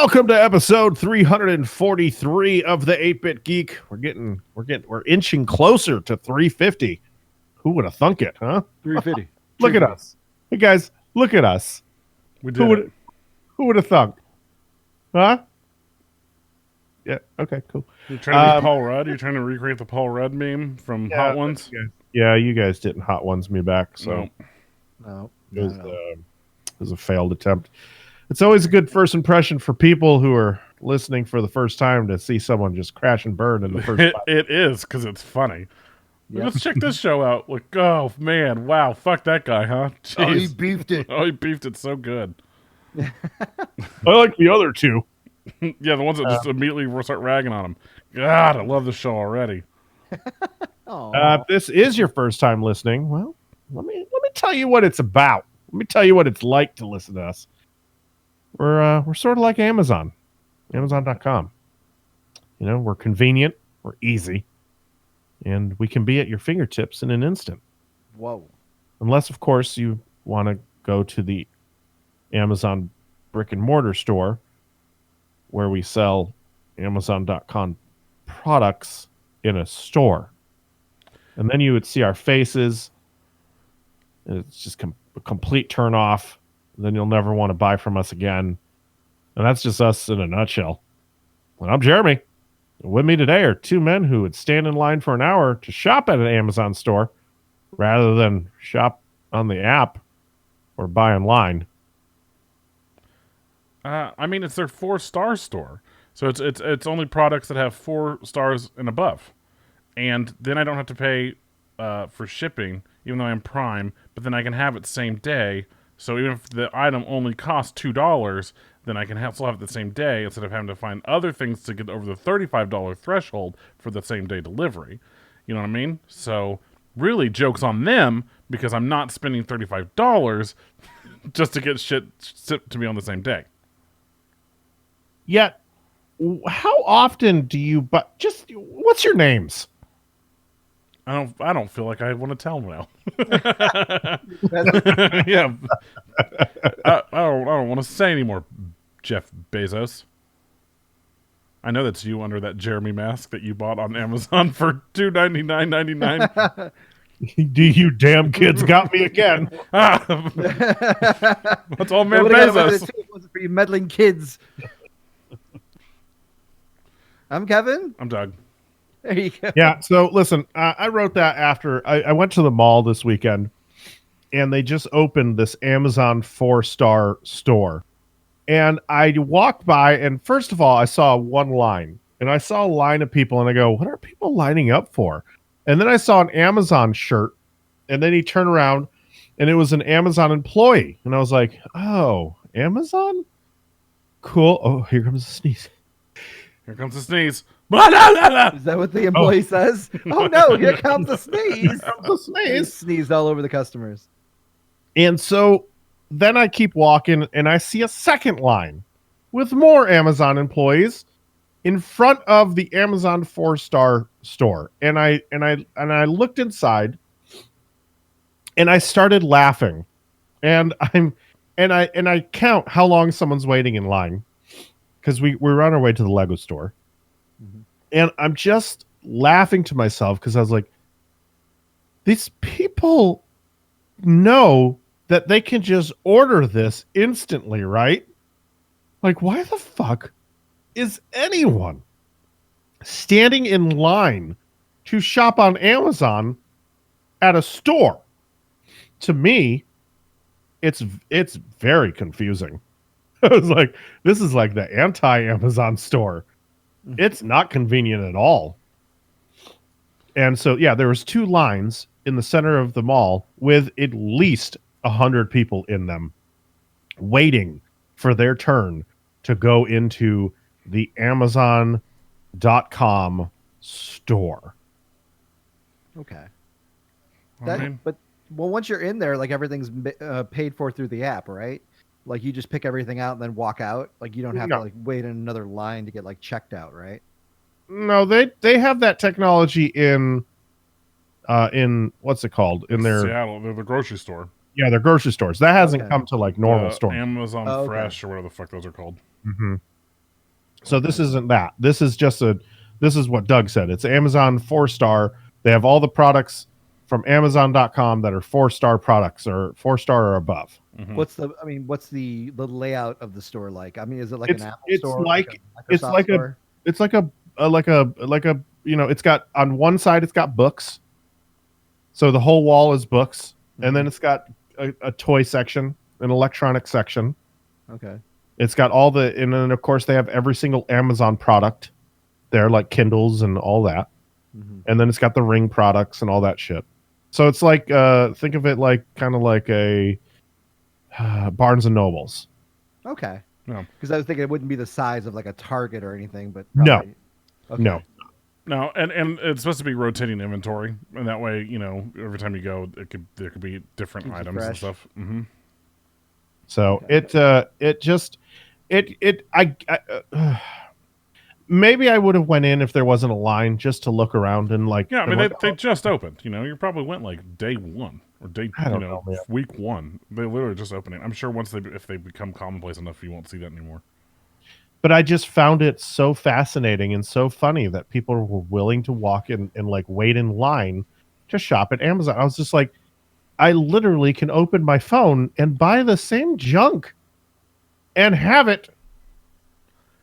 Welcome to episode 343 of the 8-Bit Geek. We're inching closer to 350. Who would have thunk it, huh? 350. Look at us. Hey guys, look at us. We did it. Who would have thunk? Huh? Yeah, okay, cool. You're trying to be Paul Rudd? You're trying to recreate the Paul Rudd meme from Hot Ones? Yeah, you guys didn't Hot Ones me back, so No. it was a failed attempt. It's always a good first impression for people who are listening for the first time to see someone just crash and burn in the first time. It is, because it's funny. Yep. Let's check this show out. Like, oh, man, wow, fuck that guy, huh? Jeez. Oh, he beefed it. Oh, he beefed it so good. I like the other two. Yeah, the ones that just immediately start ragging on him. God, I love the show already. If this is your first time listening, well, let me tell you what it's about. Let me tell you what it's like to listen to us. We're sort of like Amazon, Amazon.com. You know, we're convenient, we're easy, and we can be at your fingertips in an instant. Whoa. Unless, of course, you want to go to the Amazon brick and mortar store where we sell Amazon.com products in a store. And then you would see our faces. And it's just a complete turn off. Then you'll never want to buy from us again. And that's just us in a nutshell. And I'm Jeremy. And with me today are two men who would stand in line for an hour to shop at an Amazon store rather than shop on the app or buy online. I mean, it's their 4-star store. So it's only products that have 4 stars and above. And then I don't have to pay for shipping, even though I'm Prime, but then I can have it same day. So even if the item only costs $2, then I can still have it the same day instead of having to find other things to get over the $35 threshold for the same day delivery. You know what I mean? So really, joke's on them because I'm not spending $35 just to get shit shipped to me on the same day. Yet, how often do you? But just what's your names? I don't feel like I want to tell them now. Yeah, I don't want to say anymore, Jeff Bezos. I know that's you under that Jeremy mask that you bought on Amazon for $299.99. You damn kids got me again. That's all man Bezos. It wasn't for you meddling kids. I'm Kevin. I'm Doug. There you go. Yeah, so listen, I wrote that after I went to the mall this weekend, and they just opened this Amazon 4-star store. And I walked by, and first of all, I saw one line. And I saw a line of people, and I go, what are people lining up for? And then I saw an Amazon shirt, and then he turned around, and it was an Amazon employee. And I was like, oh, Amazon? Cool. Oh, here comes a sneeze. Here comes the sneeze. Is that what the employee says? Oh no, here comes the sneeze. He sneezed all over the customers. And so then I keep walking and I see a second line with more Amazon employees in front of the Amazon 4-star store. And I looked inside and I started laughing. And I count how long someone's waiting in line because we're on our way to the Lego store. Mm-hmm. And I'm just laughing to myself because I was like, these people know that they can just order this instantly, right? Like, why the fuck is anyone standing in line to shop on Amazon at a store? To me, it's very confusing. I was like, this is like the anti-Amazon store. It's not convenient at all. And so, yeah, there was 2 lines in the center of the mall with at least 100 people in them waiting for their turn to go into the Amazon.com store. Okay. Okay. But once you're in there, like everything's paid for through the app, right? Like you just pick everything out and then walk out. Like you don't have to like wait in another line to get like checked out, right? No, they have that technology in what's it called? In their Seattle, they're the grocery store. Yeah, their grocery stores. That hasn't come to like normal stores. Amazon Oh, okay. Fresh or whatever the fuck those are called. Mm-hmm. So this isn't that. This is just this is what Doug said. It's Amazon 4-star. They have all the products from Amazon.com that are 4-star products or 4-star or above. Mhm. What's the layout of the store like? I mean, is it like an Apple It's store, like a Microsoft store? it's like a it's got on one side it's got books. So the whole wall is books, and then it's got a toy section, an electronic section. Okay. It's got and then of course they have every single Amazon product there, like Kindles and all that. Mm-hmm. And then it's got the Ring products and all that shit. So it's like, think of it like kind of like a Barnes and Nobles. Okay. No. Because I was thinking it wouldn't be the size of like a Target or anything, but No. probably, okay. No. No, and it's supposed to be rotating inventory, and that way, every time you go, there could be different Keeps it items and fresh. stuff. Mm-hmm. So Okay. Maybe I would have went in if there wasn't a line just to look around and like. Yeah, I mean, like, they just opened. You probably went like day one or day, I don't know, man. week one. They literally just opened it. I'm sure if they become commonplace enough, you won't see that anymore. But I just found it so fascinating and so funny that people were willing to walk in and like wait in line to shop at Amazon. I was just like, I literally can open my phone and buy the same junk and have it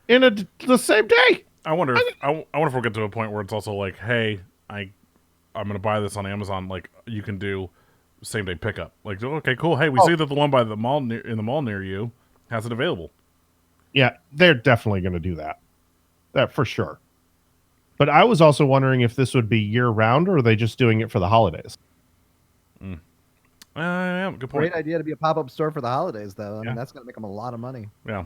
in the same day. I wonder if we'll get to a point where it's also like, hey, I'm gonna buy this on Amazon. Like you can do same day pickup. Like okay, cool. Hey, we see that the one by the mall in the mall near you has it available. Yeah, they're definitely going to do that. That for sure. But I was also wondering if this would be year round or are they just doing it for the holidays? Yeah, good point. Great idea to be a pop-up store for the holidays, though. I Yeah. mean, that's going to make them a lot of money. Yeah.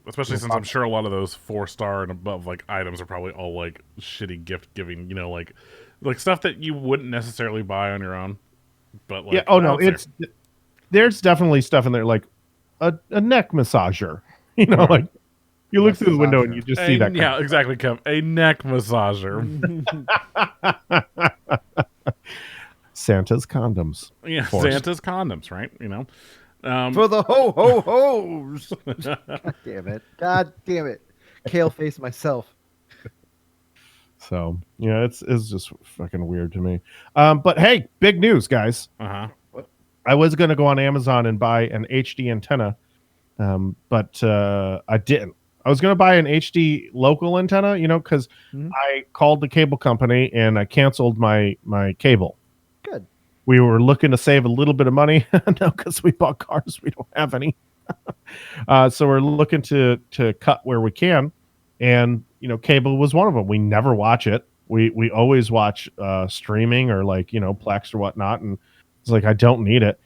Especially since I'm sure a lot of those 4-star and above like items are probably all like shitty gift giving, like stuff that you wouldn't necessarily buy on your own. But like, Yeah. Oh no, it's there's definitely stuff in there like a neck massager. Like you look through the window and you just see that. Yeah, exactly, Kev. A neck massager. Santa's condoms. Yeah, Forced. Santa's condoms, right? For the ho-ho-hos! God damn it. God damn it. Kale face myself. So yeah, it's just fucking weird to me. But hey, big news, guys. Uh-huh. I was going to go on Amazon and buy an HD antenna, but I didn't. I was going to buy an HD local antenna, because I called the cable company and I canceled my cable. Good. We were looking to save a little bit of money. No, because we bought cars. We don't have any. So we're looking to cut where we can. And, cable was one of them. We never watch it. We always watch streaming or like, Plex or whatnot. And it's like, I don't need it.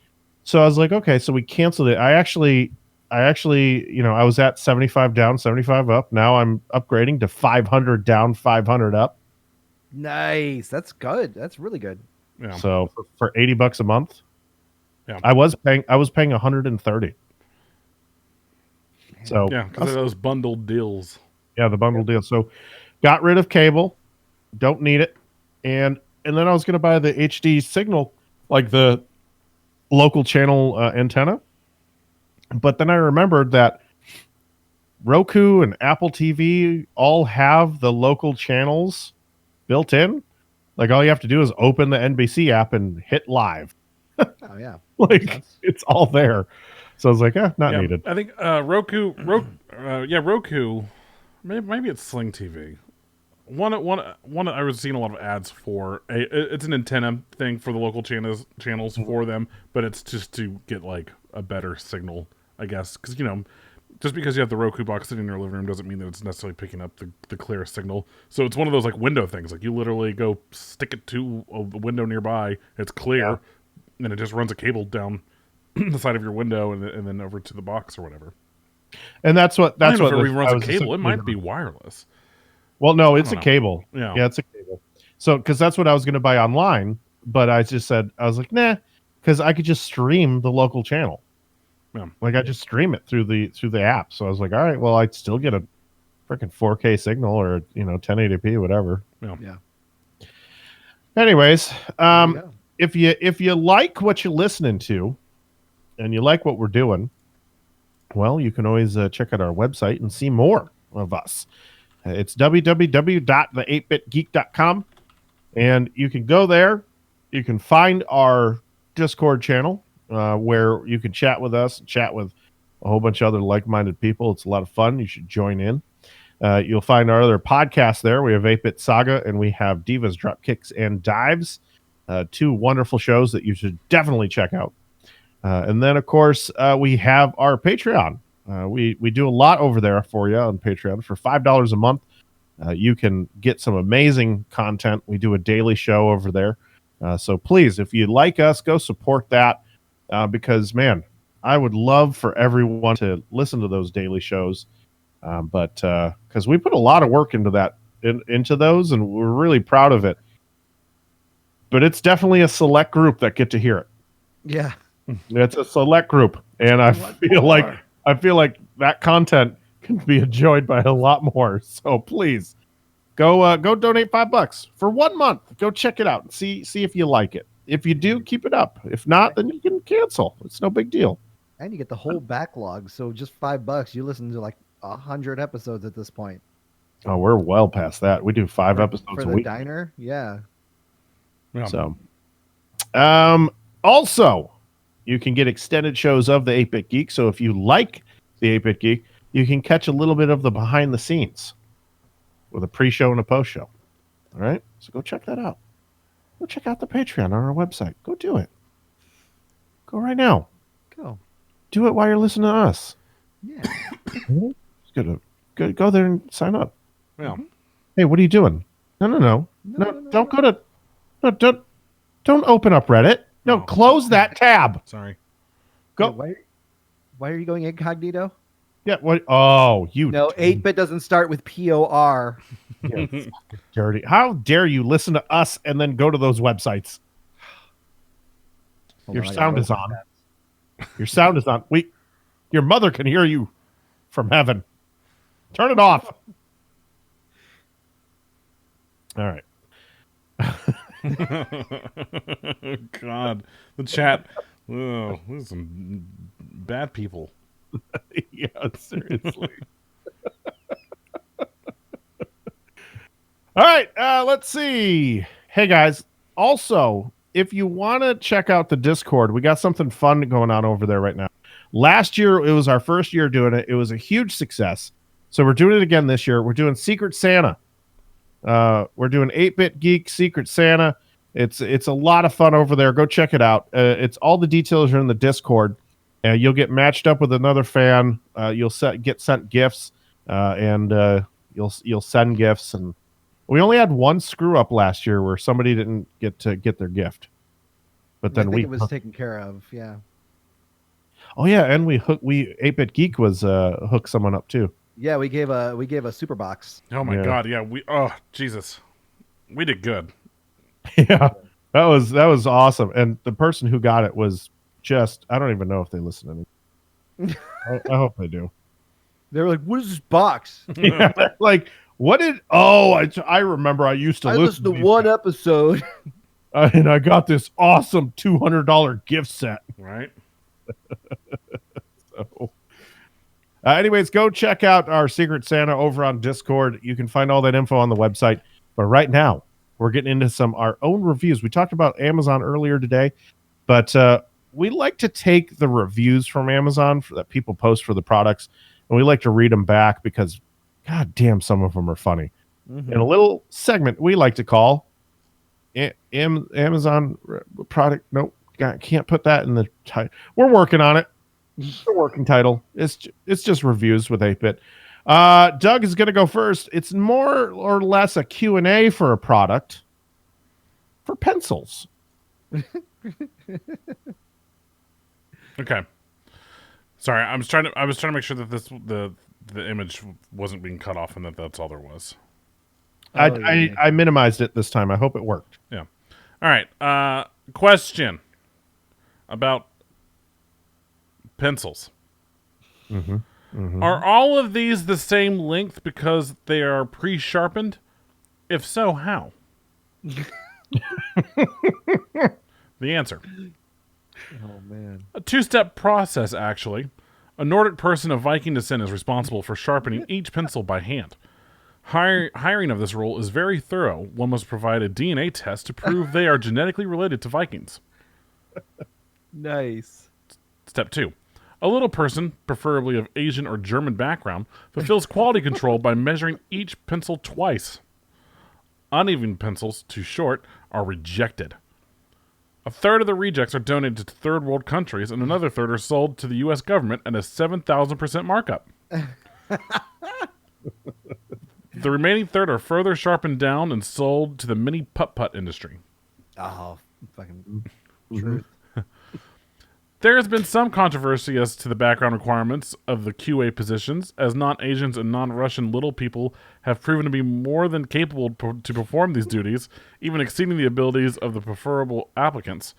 So I was like, okay, so we canceled it. I actually, I was at 75 down, 75 up. Now I'm upgrading to 500 down, 500 up. Nice. That's good. That's really good. Yeah. So for $80 a month, yeah, I was paying 130. So yeah, because of those bundled deals. Yeah, the bundle deal. So got rid of cable, don't need it, and then I was going to buy the HD signal, like the local channel antenna. But then I remembered that Roku and Apple TV all have the local channels built in. Like all you have to do is open the NBC app and hit live. Oh yeah, like it's all there. So I was like, not needed. I think Roku. Maybe it's Sling TV. One I was seeing a lot of ads for. It's an antenna thing for the local channels for them, but it's just to get like a better signal, I guess, because just because you have the Roku box sitting in your living room doesn't mean that it's necessarily picking up the clearest signal. So it's one of those like window things. Like you literally go stick it to a window nearby, it's clear, and it just runs a cable down the side of your window and then over to the box or whatever. And that's what if it runs a cable. It might be wireless. Well, no, it's a cable. Yeah, it's a cable. So because that's what I was going to buy online, but I just said I was like, nah, because I could just stream the local channel. Yeah. Like I just stream it through the app. So I was like, all right, well, I'd still get a freaking 4K signal or 1080p, whatever. Yeah. Anyways, if you like what you're listening to, and you like what we're doing, well, you can always check out our website and see more of us. It's www.the8bitgeek.com, and you can go there. You can find our Discord channel where you can chat with us and chat with a whole bunch of other like-minded people. It's a lot of fun. You should join in. You'll find our other podcasts there. We have 8-Bit Saga and we have Divas, Drop Kicks, and Dives. Two wonderful shows that you should definitely check out. And then, of course, we have our Patreon. We do a lot over there for you on Patreon. For $5 a month, you can get some amazing content. We do a daily show over there. So please, if you like us, go support that because, man, I would love for everyone to listen to those daily shows. But because we put a lot of work into that, into those, and we're really proud of it. But it's definitely a select group that get to hear it. Yeah. It's a select group, and I feel like that content can be enjoyed by a lot more. So please go donate $5 for 1 month. Go check it out and see if you like it. If you do, keep it up. If not, then you can cancel. It's no big deal. And you get the whole backlog. So just $5, you listen to like 100 episodes at this point. Oh, we're well past that. We do 5 episodes for a the week. diner. Yeah. So, also, you can get extended shows of the 8-Bit Geek. So if you like the 8-Bit Geek, you can catch a little bit of the behind the scenes with a pre-show and a post-show. All right? So go check that out. Go check out the Patreon on our website. Go do it. Go right now. Go. Do it while you're listening to us. Yeah. Go there and sign up. Yeah. Hey, what are you doing? No. Don't go to... No, don't open up Reddit. No, close that tab. Sorry. Go. Yeah, why are you going incognito? Yeah. What? Oh, you. No, 8-bit doesn't start with POR. Yeah, dirty. How dare you listen to us and then go to those websites? Your sound is on. Your sound is on. Your mother can hear you from heaven. Turn it off. All right. God, the chat. Oh, there's some bad people. Yeah, seriously. All right, let's see. Hey guys, also, if you want to check out the Discord, we got something fun going on over there right now. Last year, it was our first year doing it. It was a huge success. So we're doing it again this year. We're doing Secret Santa. We're doing 8-Bit Geek Secret Santa. It's a lot of fun over there. Go check it out. It's all the details are in the Discord. You'll get matched up with another fan. You'll get sent gifts, and you'll send gifts. And we only had one screw up last year where somebody didn't get to get their gift. But then it was taken care of. Yeah. Oh yeah, and we 8-Bit Geek was hooked someone up too. Yeah, we gave a super box. Oh my God, yeah, Jesus. We did good. Yeah. That was awesome. And the person who got it was just I don't even know if they listen to me. I hope they do. They were like, "What is this box?" Yeah, like what did I remember I used to listen to one episode. And I got this awesome $200 gift set. Right. So anyways, go check out our Secret Santa over on Discord. You can find all that info on the website. But right now, we're getting into our own reviews. We talked about Amazon earlier today, but we like to take the reviews from Amazon that people post for the products, and we like to read them back because, God damn, some of them are funny. Mm-hmm. In a little segment we like to call Amazon product. Nope, can't put that in the title. We're working on it. The working title. It's just reviews with 8-Bit. Doug is going to go first. It's more or less a Q&A for a product for pencils. Okay. Sorry, I was trying to make sure that the image wasn't being cut off and that's all there was. I minimized it this time. I hope it worked. Yeah. All right. Question about pencils. Mm-hmm. Mm-hmm. Are all of these the same length because they are pre-sharpened? If so, how? The answer. Oh, man. A 2-step process, actually. A Nordic person of Viking descent is responsible for sharpening each pencil by hand. Hiring of this role is very thorough. One must provide a DNA test to prove they are genetically related to Vikings. Nice. Step 2. A little person, preferably of Asian or German background, fulfills quality control by measuring each pencil twice. Uneven pencils, too short, are rejected. A third of the rejects are donated to third world countries, and another third are sold to the U.S. government at a 7,000% markup. The remaining third are further sharpened down and sold to the mini putt-putt industry. Oh, fucking truth. There has been some controversy as to the background requirements of the QA positions, as non-Asians and non-Russian little people have proven to be more than capable to perform these duties, even exceeding the abilities of the preferable applicants.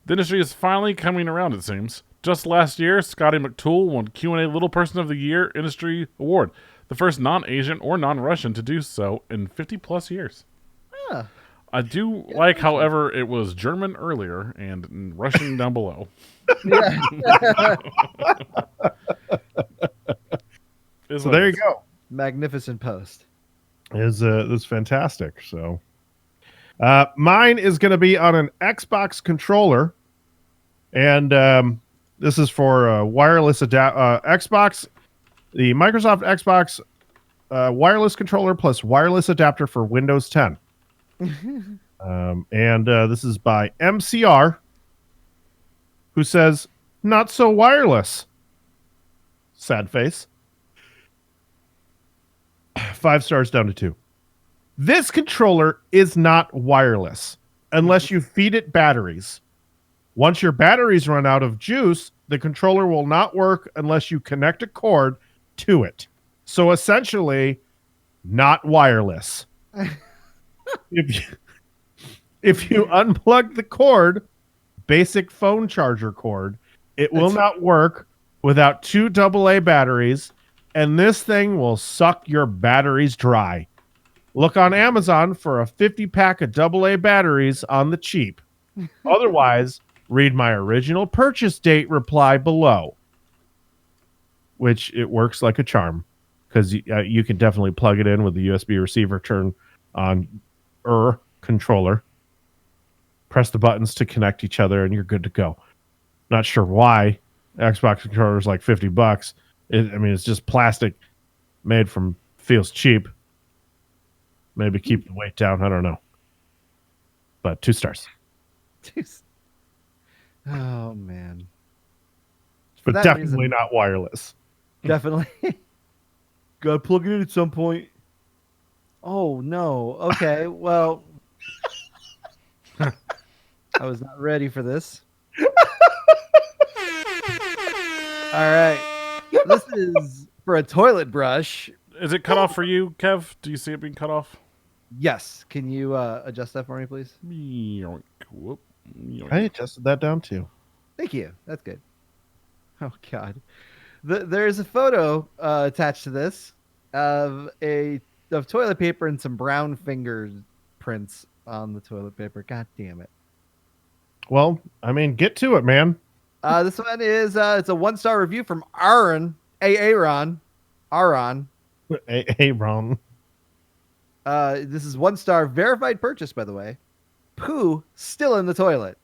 The industry is finally coming around, it seems. Just last year, Scotty McToole won Q&A Little Person of the Year Industry Award, the first non-Asian or non-Russian to do so in 50-plus years. Huh. I do like, however, it was German earlier and Russian down below. Yeah. So there you go. Magnificent post. Is fantastic. So mine is going to be on an Xbox controller, and this is for wireless Xbox, the Microsoft Xbox wireless controller plus wireless adapter for Windows 10. And this is by MCR, who says, "Not so wireless." Sad face. 5 stars down to 2. This controller is not wireless unless you feed it batteries. Once your batteries run out of juice, the controller will not work unless you connect a cord to it. So essentially, not wireless. If you unplug the cord, basic phone charger cord, it will not work without 2 AA batteries, and this thing will suck your batteries dry. Look on Amazon for a 50-pack of AA batteries on the cheap. Otherwise, read my original purchase date reply below, which it works like a charm, because you can definitely plug it in with the USB receiver turn on controller, press the buttons to connect each other, and you're good to go. Not sure why Xbox controller is like $50. It's just plastic made from, feels cheap. Maybe keep the weight down. I don't know. But 2 stars. Oh, man. But definitely not wireless. Definitely. Gotta plug it in at some point. Oh, no. Okay, well. I was not ready for this. All right. This is for a toilet brush. Is it cut off for you, Kev? Do you see it being cut off? Yes. Can you adjust that for me, please? Whoop. I adjusted that down too. Thank you. That's good. Oh, God. There's a photo attached to this of toilet paper and some brown fingerprints on the toilet paper. God damn it. Well, get to it, man. This one is it's a 1-star review from Aaron. Aaron. Aaron. This is 1-star verified purchase, by the way. Poo still in the toilet.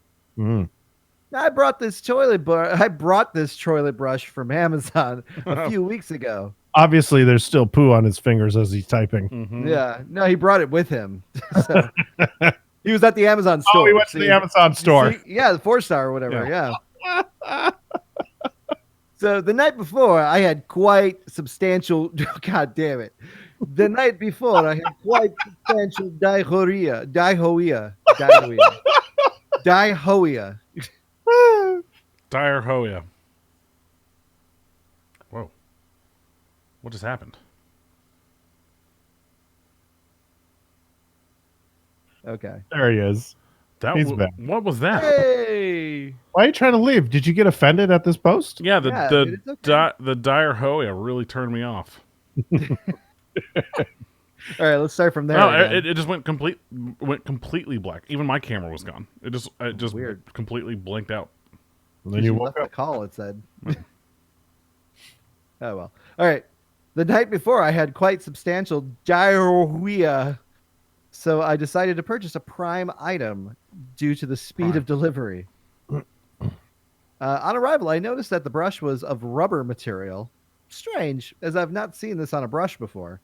I brought this toilet brush from Amazon a few weeks ago. Obviously, there's still poo on his fingers as he's typing. Mm-hmm. Yeah, no, he brought it with him. So, he was at the Amazon store. Oh, he went to the Amazon store. Yeah, the 4-star or whatever. Yeah. So the night before, I had quite substantial. God damn it! The night before, I had quite substantial diarrhea. Diarrhea. Whoa. What just happened? Okay. There he is. He's back. What was that? Hey! Why are you trying to leave? Did you get offended at this post? Yeah, dude, it's the diarrhea really turned me off. All right, let's start from there. No, it just went completely black. Even my camera was gone. It just weird. Completely blinked out. And then you woke left up. the call. It said. Oh well. All right. The night before, I had quite substantial diarrhea, so I decided to purchase a Prime item due to the speed Prime. of delivery. On arrival, I noticed that the brush was of rubber material. Strange, as I've not seen this on a brush before.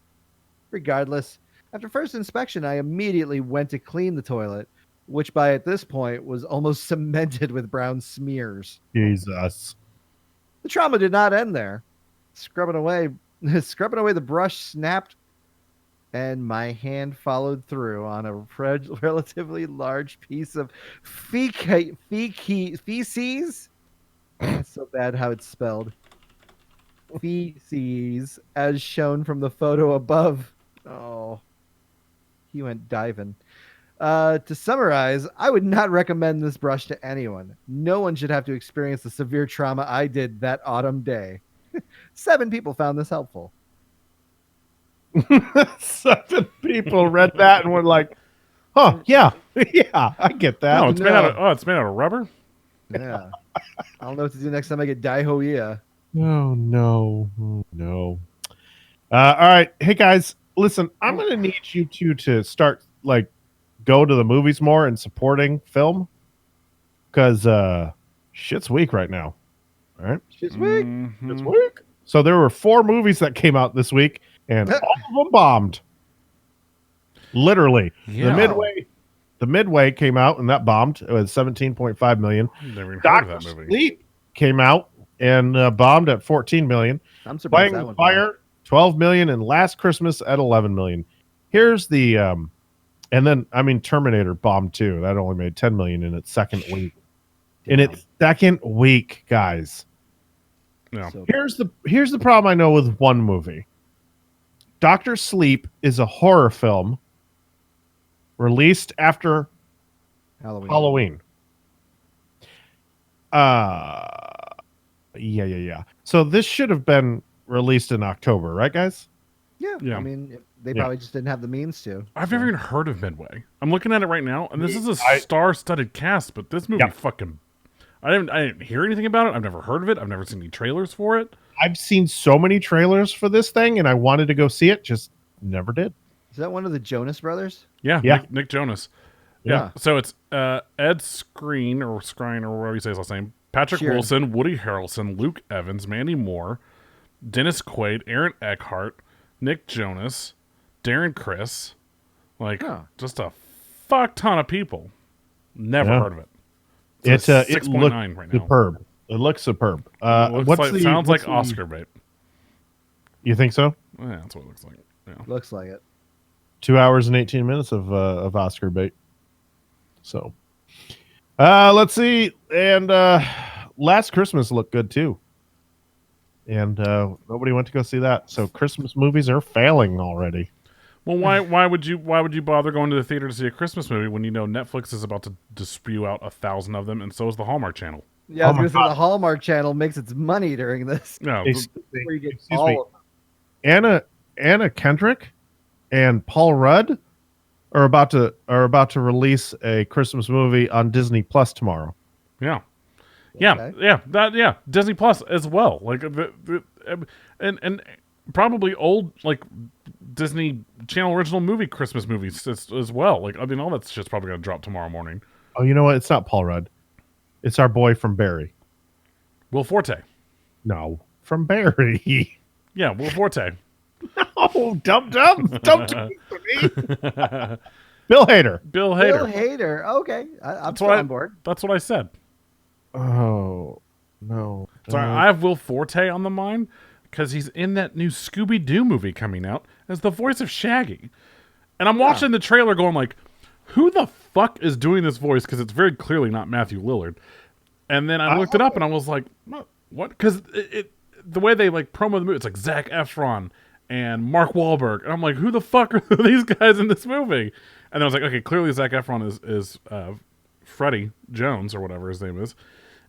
Regardless, after first inspection, I immediately went to clean the toilet, which by at this point was almost cemented with brown smears. Jesus. The trauma did not end there. Scrubbing away, scrubbing away, the brush snapped, and my hand followed through on a relatively large piece of feces. That's so bad how it's spelled. Feces, as shown from the photo above. Oh, he went diving. To summarize, I would not recommend this brush to anyone. No one should have to experience the severe trauma I did that autumn day. 7 people found this helpful. 7 people read that and were like, huh, yeah, yeah, I get that. No, it's made out of it's made out of rubber. Yeah. I don't know what to do next time I get diarrhea. Oh, no. Oh, no. All right. Hey, guys, listen, I'm going to need you two to start, like, go to the movies more and supporting film because shit's weak right now. All right. Shit's weak. It's weak. So there were 4 movies that came out this week, and all of them bombed. Literally, Yeah. the Midway came out, and that bombed. It was 17.5 million. Never even heard Doctor of that movie. Sleep came out and bombed at 14 million. I'm surprised Playing that with one. Fire, 12 million, and Last Christmas at 11 million. Here's the and then I mean Terminator bombed too. That only made 10 million in its second week. In its second week, guys. Yeah. So, Here's the problem I know with one movie. Doctor Sleep is a horror film released after Halloween. Yeah. So this should have been released in October, right, guys? yeah. Yeah. I mean, they Yeah. probably just didn't have the means to. I've never even heard of Midway. I'm looking at it right now, and this is a I- star-studded cast, but this movie Yep. fucking... I didn't hear anything about it. I've never heard of it. I've never seen any trailers for it. I've seen so many trailers for this thing, and I wanted to go see it, just never did. Is that one of the Jonas brothers? Yeah, Yeah. Nick Jonas. Yeah. Yeah. So it's Ed Skrein or whatever you say his last name. Patrick Sheeran. Wilson, Woody Harrelson, Luke Evans, Mandy Moore, Dennis Quaid, Aaron Eckhart, Nick Jonas, Darren Criss. Like, Huh. just a fuck ton of people. Never Yeah. heard of it. It It's a it 6.9 looks right now. superb. It looks superb. Sounds like what's the- Oscar bait. You think so? Yeah, that's what it looks like. Yeah. Looks like it. 2 hours and 18 minutes of Oscar bait. So, let's see. And Last Christmas looked good too. And nobody went to go see that. So Christmas movies are failing already. Well, why would you bother going to the theater to see a Christmas movie when you know Netflix is about to spew out 1,000 of them, and so is the Hallmark Channel? Yeah, I was Oh my going to say God. the Hallmark Channel makes its money during this. No, Where you get Excuse all me. of them. Anna Kendrick and Paul Rudd are about to release a Christmas movie on Disney Plus tomorrow. yeah. Okay. Yeah, Disney Plus as well. Like and probably old like Disney Channel original movie Christmas movies as well. Like I mean, all that shit's probably gonna drop tomorrow morning. Oh, you know what? It's not Paul Rudd. It's our boy from Barry. Will Forte. No, from Barry. Yeah, Will Forte. Oh, dumb. Don't do it for me. Bill Hader. Bill Bill Hader. Hader. Okay. I'm That's still what on board. That's what I said. Oh no. Sorry, I have Will Forte on the mind because he's in that new Scooby-Doo movie coming out as the voice of Shaggy. And I'm watching the trailer going like, who the fuck is doing this voice? Because it's very clearly not Matthew Lillard. And then I looked it up and I was like, what? Because the way they like promo the movie, it's like Zac Efron and Mark Wahlberg. And I'm like, who the fuck are these guys in this movie? And I was like, okay, clearly Zac Efron is Freddie Jones or whatever his name is.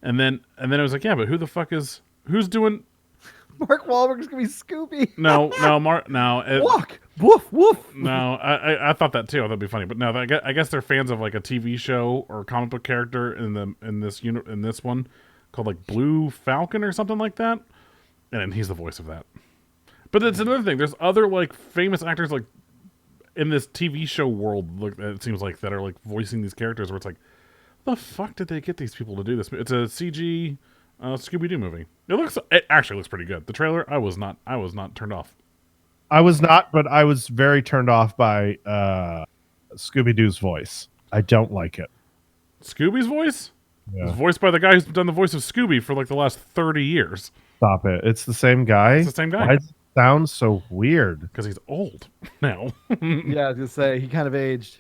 And then I was like, yeah, but who's doing? Mark Wahlberg's going to be Scooby. No, Walk. Woof, woof. no. I thought that too. That'd be funny, but no. I guess they're fans of like a TV show or comic book character in this one called like Blue Falcon or something like that. and he's the voice of that. But that's another thing. There's other like famous actors like in this TV show world. Look, it seems like that are like voicing these characters. Where it's like, the fuck did they get these people to do this? It's a CG Scooby Doo movie. It actually looks pretty good. The trailer, I was not turned off. I was not, but I was very turned off by Scooby Doo's voice. I don't like it. Scooby's voice? Yeah. It's voiced by the guy who's done the voice of Scooby for like the last 30 years. Stop it. It's the same guy. It's the same guy. Why does it sound so weird? Because he's old now. Yeah, I was gonna say he kind of aged.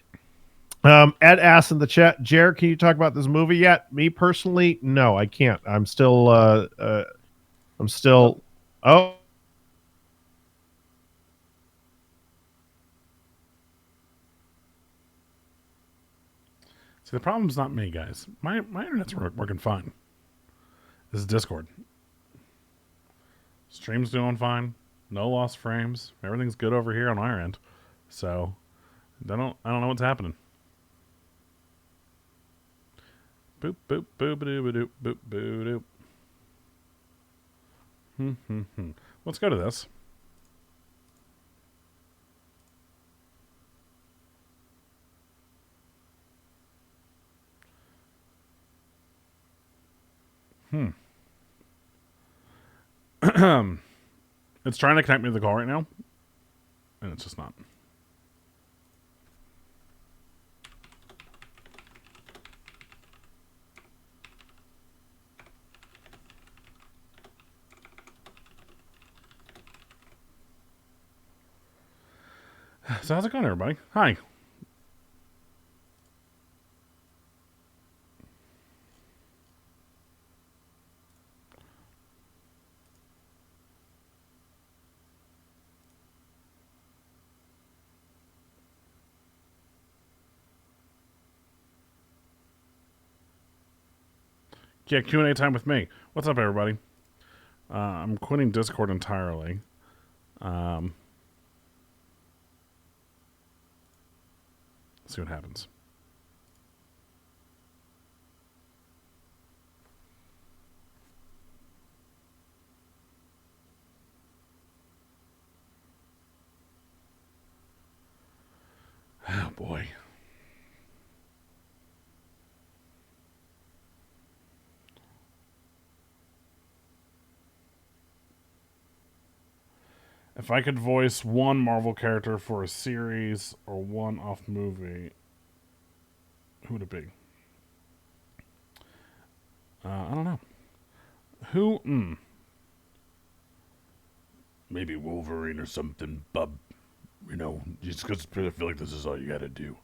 Ed asks in the chat, Jared, can you talk about this movie yet? Me personally, no, I can't. I'm still oh. See, the problem's not me, guys. My internet's working fine. This is Discord. Stream's doing fine. No lost frames. Everything's good over here on our end. So, I don't know what's happening. Boop boop boop boop boop boop boop. Let's go to this. It's trying to connect me to the call right now, and it's just not. So how's it going, everybody? Hi. Yeah, Q&A time with me. What's up, everybody? I'm quitting Discord entirely. Let's see what happens. Oh, boy. If I could voice one Marvel character for a series or one off movie, who would it be? I don't know. Who? Maybe Wolverine or something, bub. You know, just because I feel like this is all you gotta do.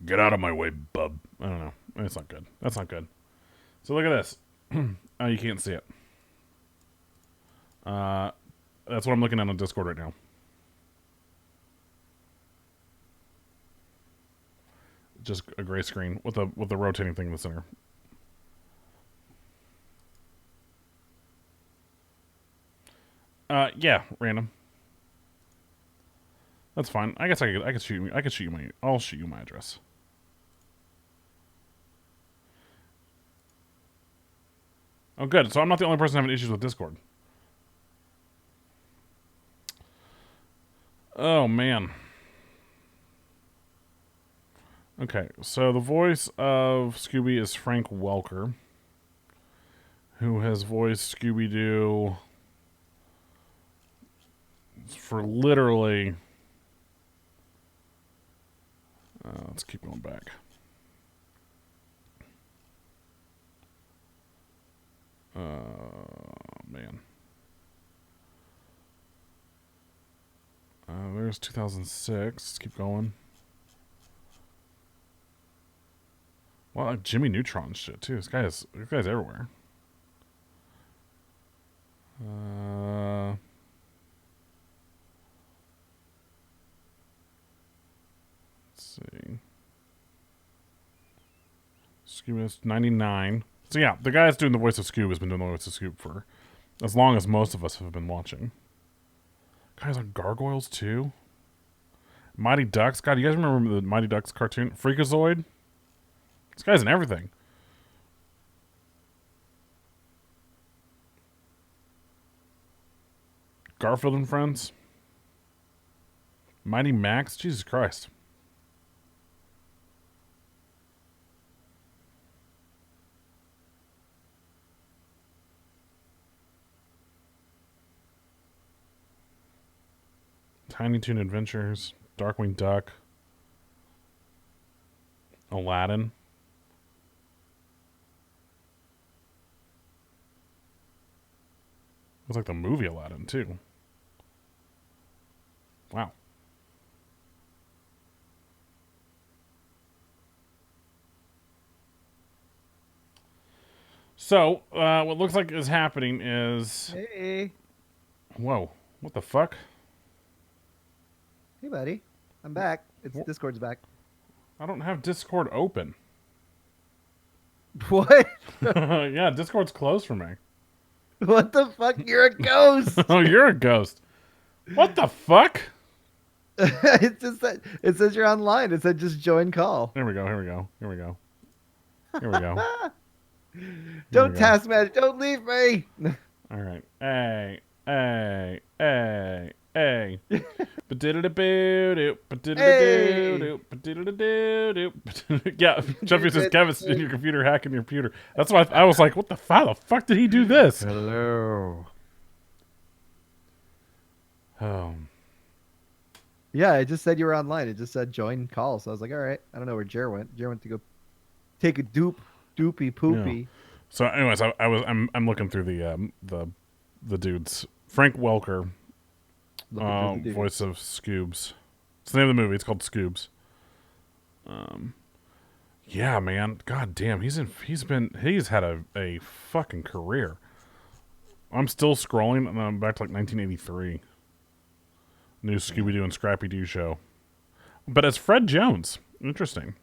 Get out of my way, bub. I don't know. That's not good. That's not good. So look at this. Oh, you can't see it. That's what I'm looking at on Discord right now. Just a gray screen with a rotating thing in the center. Yeah, random. That's fine. I guess I could shoot you. I'll shoot you my address. Oh, good. So I'm not the only person having issues with Discord. Oh, man. Okay, so the voice of Scooby is Frank Welker, who has voiced Scooby-Doo for literally... let's keep going back. Man. There's 2006. Let's keep going. Well, like Jimmy Neutron shit too. This guy's everywhere. Let's see. Scoob 99. So yeah, the guy that's doing the voice of Scoob has been doing the voice of Scoob for as long as most of us have been watching. Guys on Gargoyles too. Mighty Ducks. God, you guys remember the Mighty Ducks cartoon? Freakazoid. This guy's in everything. Garfield and Friends. Mighty Max. Jesus Christ. Tiny Toon Adventures. Darkwing Duck. Aladdin. It was like the movie Aladdin, too. Wow. So, what looks like is happening is... Hey. Whoa. What the fuck? Hey, buddy. I'm back. Discord's back. I don't have Discord open. What? Yeah, Discord's closed for me. What the fuck? You're a ghost. Oh, you're a ghost. What the fuck? It just said, it says you're online. It said just join call. Here we go. Here we go. Here we go. Here we go. Don't task match. Don't leave me. All right. Hey, hey, hey, hey. Ba-diddle-da-boo-doo, ba-diddle-da-doo-doo, ba-diddle-da-doo-doo. Yeah, Jeffy says, Kevin's in your computer, hacking your computer. That's why I was like, what the fuck did he do this? Hello. Oh. Yeah, it just said you were online. It just said join call. So I was like, all right. I don't know where Jer went. Jer went to go take a doopy poopy. Yeah. So, anyways, I'm looking through the dudes. Frank Welker, voice of Scoobs. It's the name of the movie. It's called Scoobs. Yeah, man. God damn, he's had a fucking career. I'm still scrolling, and I'm back to like 1983. New Scooby-Doo and Scrappy-Doo show. But as Fred Jones. Interesting.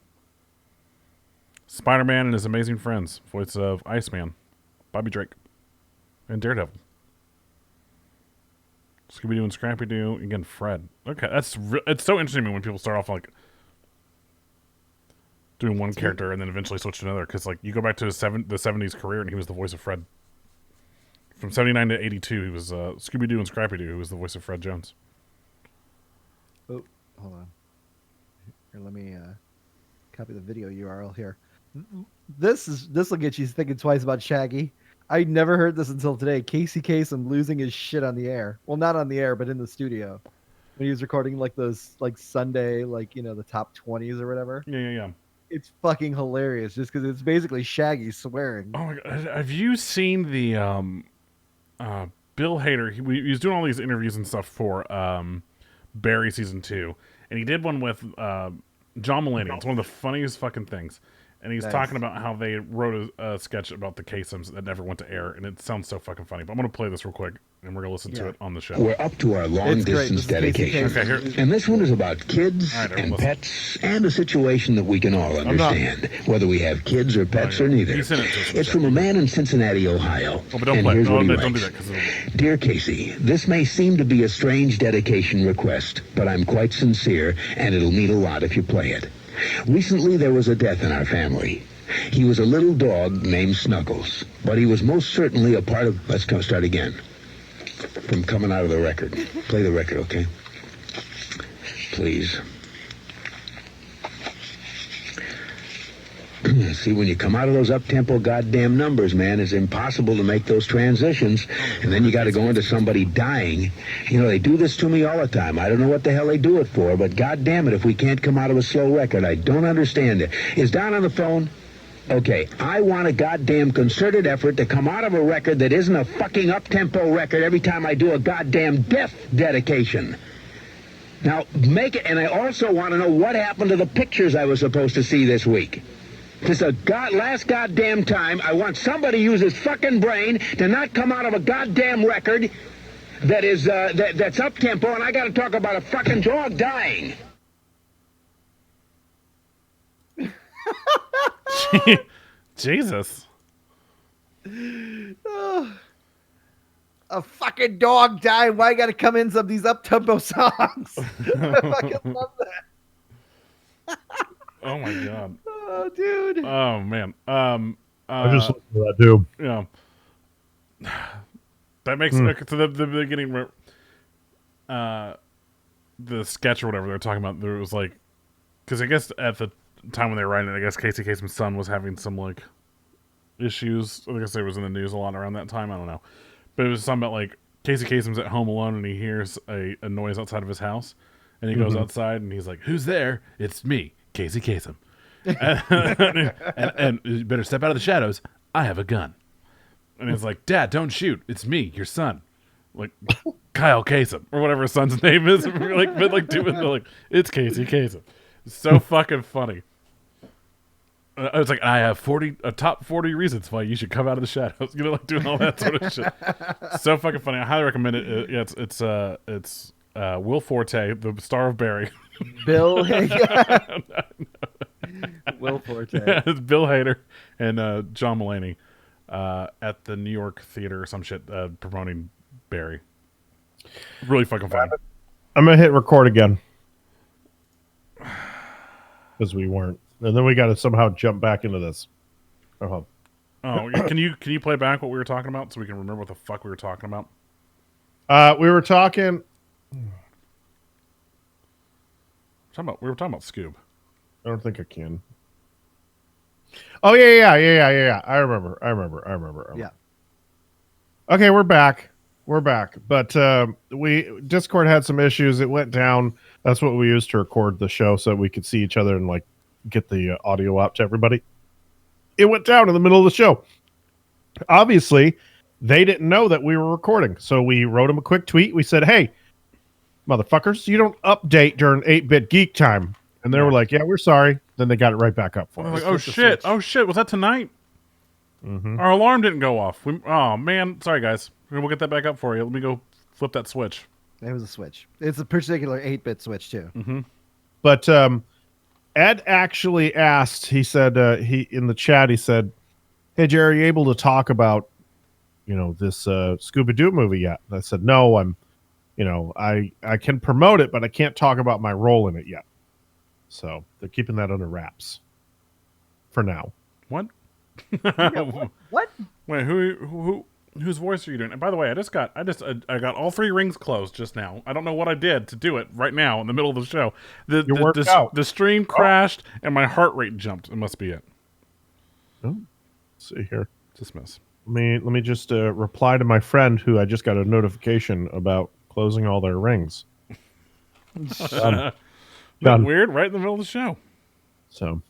Spider-Man and His Amazing Friends. Voice of Iceman. Bobby Drake. And Daredevil. Scooby-Doo and Scrappy-Doo. Again, Fred. Okay, it's so interesting to me when people start off like doing one character and then eventually switch to another. Because like you go back to the 70s career and he was the voice of Fred. From 79 to 82, he was Scooby-Doo and Scrappy-Doo, who was the voice of Fred Jones. Oh, hold on. Here, let me copy the video URL here. This will get you thinking twice about Shaggy. I never heard this until today. Casey Kasem losing his shit on the air. Well, not on the air, but in the studio when he was recording like those like Sunday, like the top 20s or whatever. Yeah. It's fucking hilarious just because it's basically Shaggy swearing. Oh my god! Have you seen the Bill Hader? He was doing all these interviews and stuff for Barry season 2, and he did one with John Mulaney. It's one of the funniest fucking things. And he's talking about how they wrote a sketch about the Kasems that never went to air, and it sounds so fucking funny. But I'm going to play this real quick, and we're going to listen to it on the show. We're up to our long-distance dedication. Okay, here. And this one is about kids and pets and a situation that we can all understand, whether we have kids or pets or neither. It's from a man in Cincinnati, Ohio. Oh, but don't play. Don't do that. Dear Casey, this may seem to be a strange dedication request, but I'm quite sincere, and it'll mean a lot if you play it. Recently, there was a death in our family. He was a little dog named Snuggles, but he was most certainly a part of... Let's start again. From coming out of the record. Play the record, okay? Please. See, when you come out of those up-tempo goddamn numbers, man, it's impossible to make those transitions. And then you got to go into somebody dying. They do this to me all the time. I don't know what the hell they do it for, but goddamn it, if we can't come out of a slow record, I don't understand it. Is Don on the phone? Okay, I want a goddamn concerted effort to come out of a record that isn't a fucking up-tempo record every time I do a goddamn death dedication. Now, make it, and I also want to know what happened to the pictures I was supposed to see this week. This is last goddamn time I want somebody to use his fucking brain to not come out of a goddamn record that is that's up tempo, and I got to talk about a fucking dog dying. Jesus. Oh, a fucking dog dying. Why you got to come in some of these up tempo songs? I fucking love that. Oh my god. Oh, dude. Oh man. I just listened to that too. Yeah. That makes so the beginning. the sketch or whatever they were talking about, there was like, because I guess at the time when they were writing it, I guess Casey Kasem's son was having some like issues. I guess it was in the news a lot around that time. I don't know, but it was something about like Casey Kasem's at home alone and he hears a noise outside of his house, and he goes outside and he's like, "Who's there? It's me, Casey Kasem." and you better step out of the shadows. I have a gun. And it's like, "Dad, don't shoot. It's me, your son." Like Kyle Kasem or whatever his son's name is. It's Casey Kasem. So fucking funny. I was like, I have top 40 reasons why you should come out of the shadows. Like doing all that sort of shit. So fucking funny. I highly recommend it. Yeah, it's Will Forte, the star of Barry. Bill Will Forte. Yeah, it's Bill Hader and John Mulaney at the New York Theater or some shit promoting Barry. Really fucking funny. I'm gonna hit record again because we weren't, and then we got to somehow jump back into this. Oh, can you play back what we were talking about so we can remember what the fuck we were talking about? We were talking. We were talking about Scoob. I don't think I can. Oh yeah. I remember. Yeah. Okay, we're back. But Discord had some issues. It went down. That's what we used to record the show so we could see each other and like get the audio out to everybody. It went down in the middle of the show. Obviously, they didn't know that we were recording. So we wrote them a quick tweet. We said, "Hey, motherfuckers, you don't update during 8-bit geek time." And they were like, "Yeah, we're sorry." Then they got it right back up for us. Like, oh shit, was that tonight? Mm-hmm. Our alarm didn't go off. Oh man, sorry guys. We'll get that back up for you. Let me go flip that switch. It was a switch. It's a particular 8-bit switch too. Mm-hmm. But Ed actually asked. He said he in the chat. He said, "Hey Jerry, are you able to talk about this Scooby-Doo movie yet?" And I said, "No, I can promote it, but I can't talk about my role in it yet." So they're keeping that under wraps for now. What? What? Wait, whose voice are you doing? And by the way, I got all 3 rings closed just now. I don't know what I did to do it right now in the middle of the show. The stream crashed and my heart rate jumped. It must be it. Oh, let's see here. Dismiss. Let me just reply to my friend who I just got a notification about closing all their rings. Done. Weird, right in the middle of the show. So,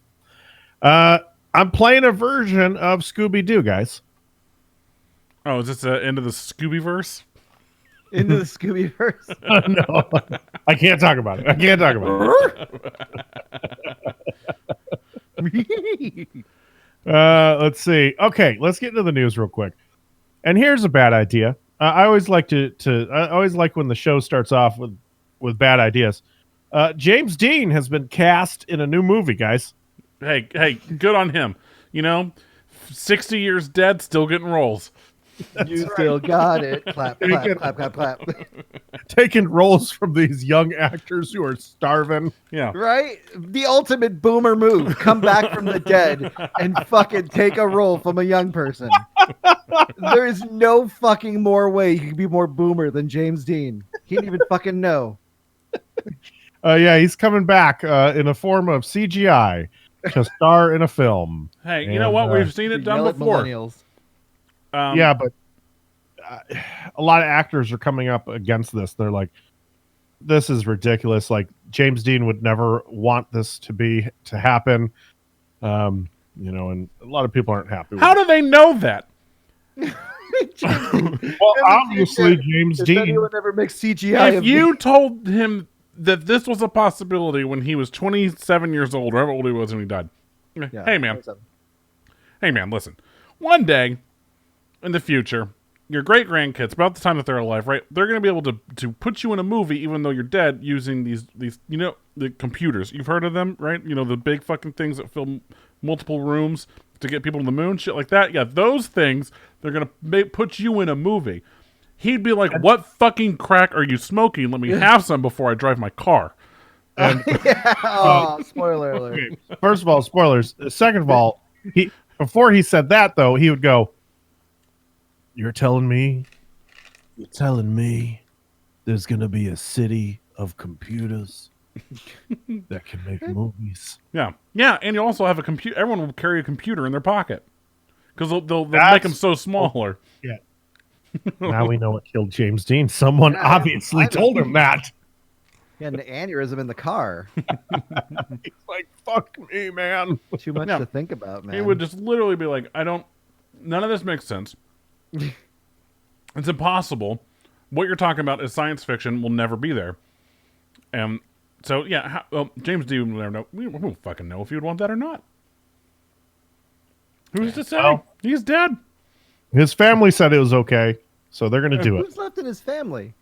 I'm playing a version of Scooby-Doo, guys. Oh, is this the end of the Scooby-verse? Into the Scooby-verse? No, I can't talk about it. Let's see. Okay, let's get into the news real quick. And here's a bad idea. I always like I always like when the show starts off with bad ideas. James Dean has been cast in a new movie, guys. Hey, good on him. 60 years dead, still getting roles. You still got it. Clap, clap. Taking roles from these young actors who are starving. Yeah. Right? The ultimate boomer move. Come back from the dead and fucking take a role from a young person. There is no fucking more way you can be more boomer than James Dean. He didn't even fucking know. Yeah, he's coming back in a form of CGI to star in a film. Hey, you know what? We've seen it done before. Yeah, but a lot of actors are coming up against this. They're like, this is ridiculous. Like, James Dean would never want this to happen. And a lot of people aren't happy with How do they know that? Well, obviously, James Dean. Anyone ever make CGI? If you told him that this was a possibility when he was 27 years old, or however old he was when he died. Yeah, hey, man, listen. One day in the future, your great grandkids, about the time that they're alive, right? They're going to be able to put you in a movie, even though you're dead, using these the computers. You've heard of them, right? The big fucking things that fill multiple rooms to get people to the moon, shit like that. Yeah, those things, they're going to put you in a movie. He'd be like, "What fucking crack are you smoking? Let me have some before I drive my car." And, spoiler alert. Okay, first of all, spoilers. Second of all, before he said that, though, he would go, You're telling me there's going to be a city of computers that can make movies. Yeah, yeah, and you also have a computer. Everyone will carry a computer in their pocket because they'll make That's- them so smaller. Yeah. Now we know what killed James Dean. Someone Yeah, obviously I know. told him that. He had an aneurysm in the car. He's like, fuck me, man. Too much Yeah. to think about, man. He would just literally be like, none of this makes sense. It's impossible. What you're talking about is science fiction. Will never be there. And so, yeah, James D. would never know. We don't fucking know if he would want that or not. Who's to say? Well- He's dead. His family said it was okay, so they're going to do it. Who's left in his family?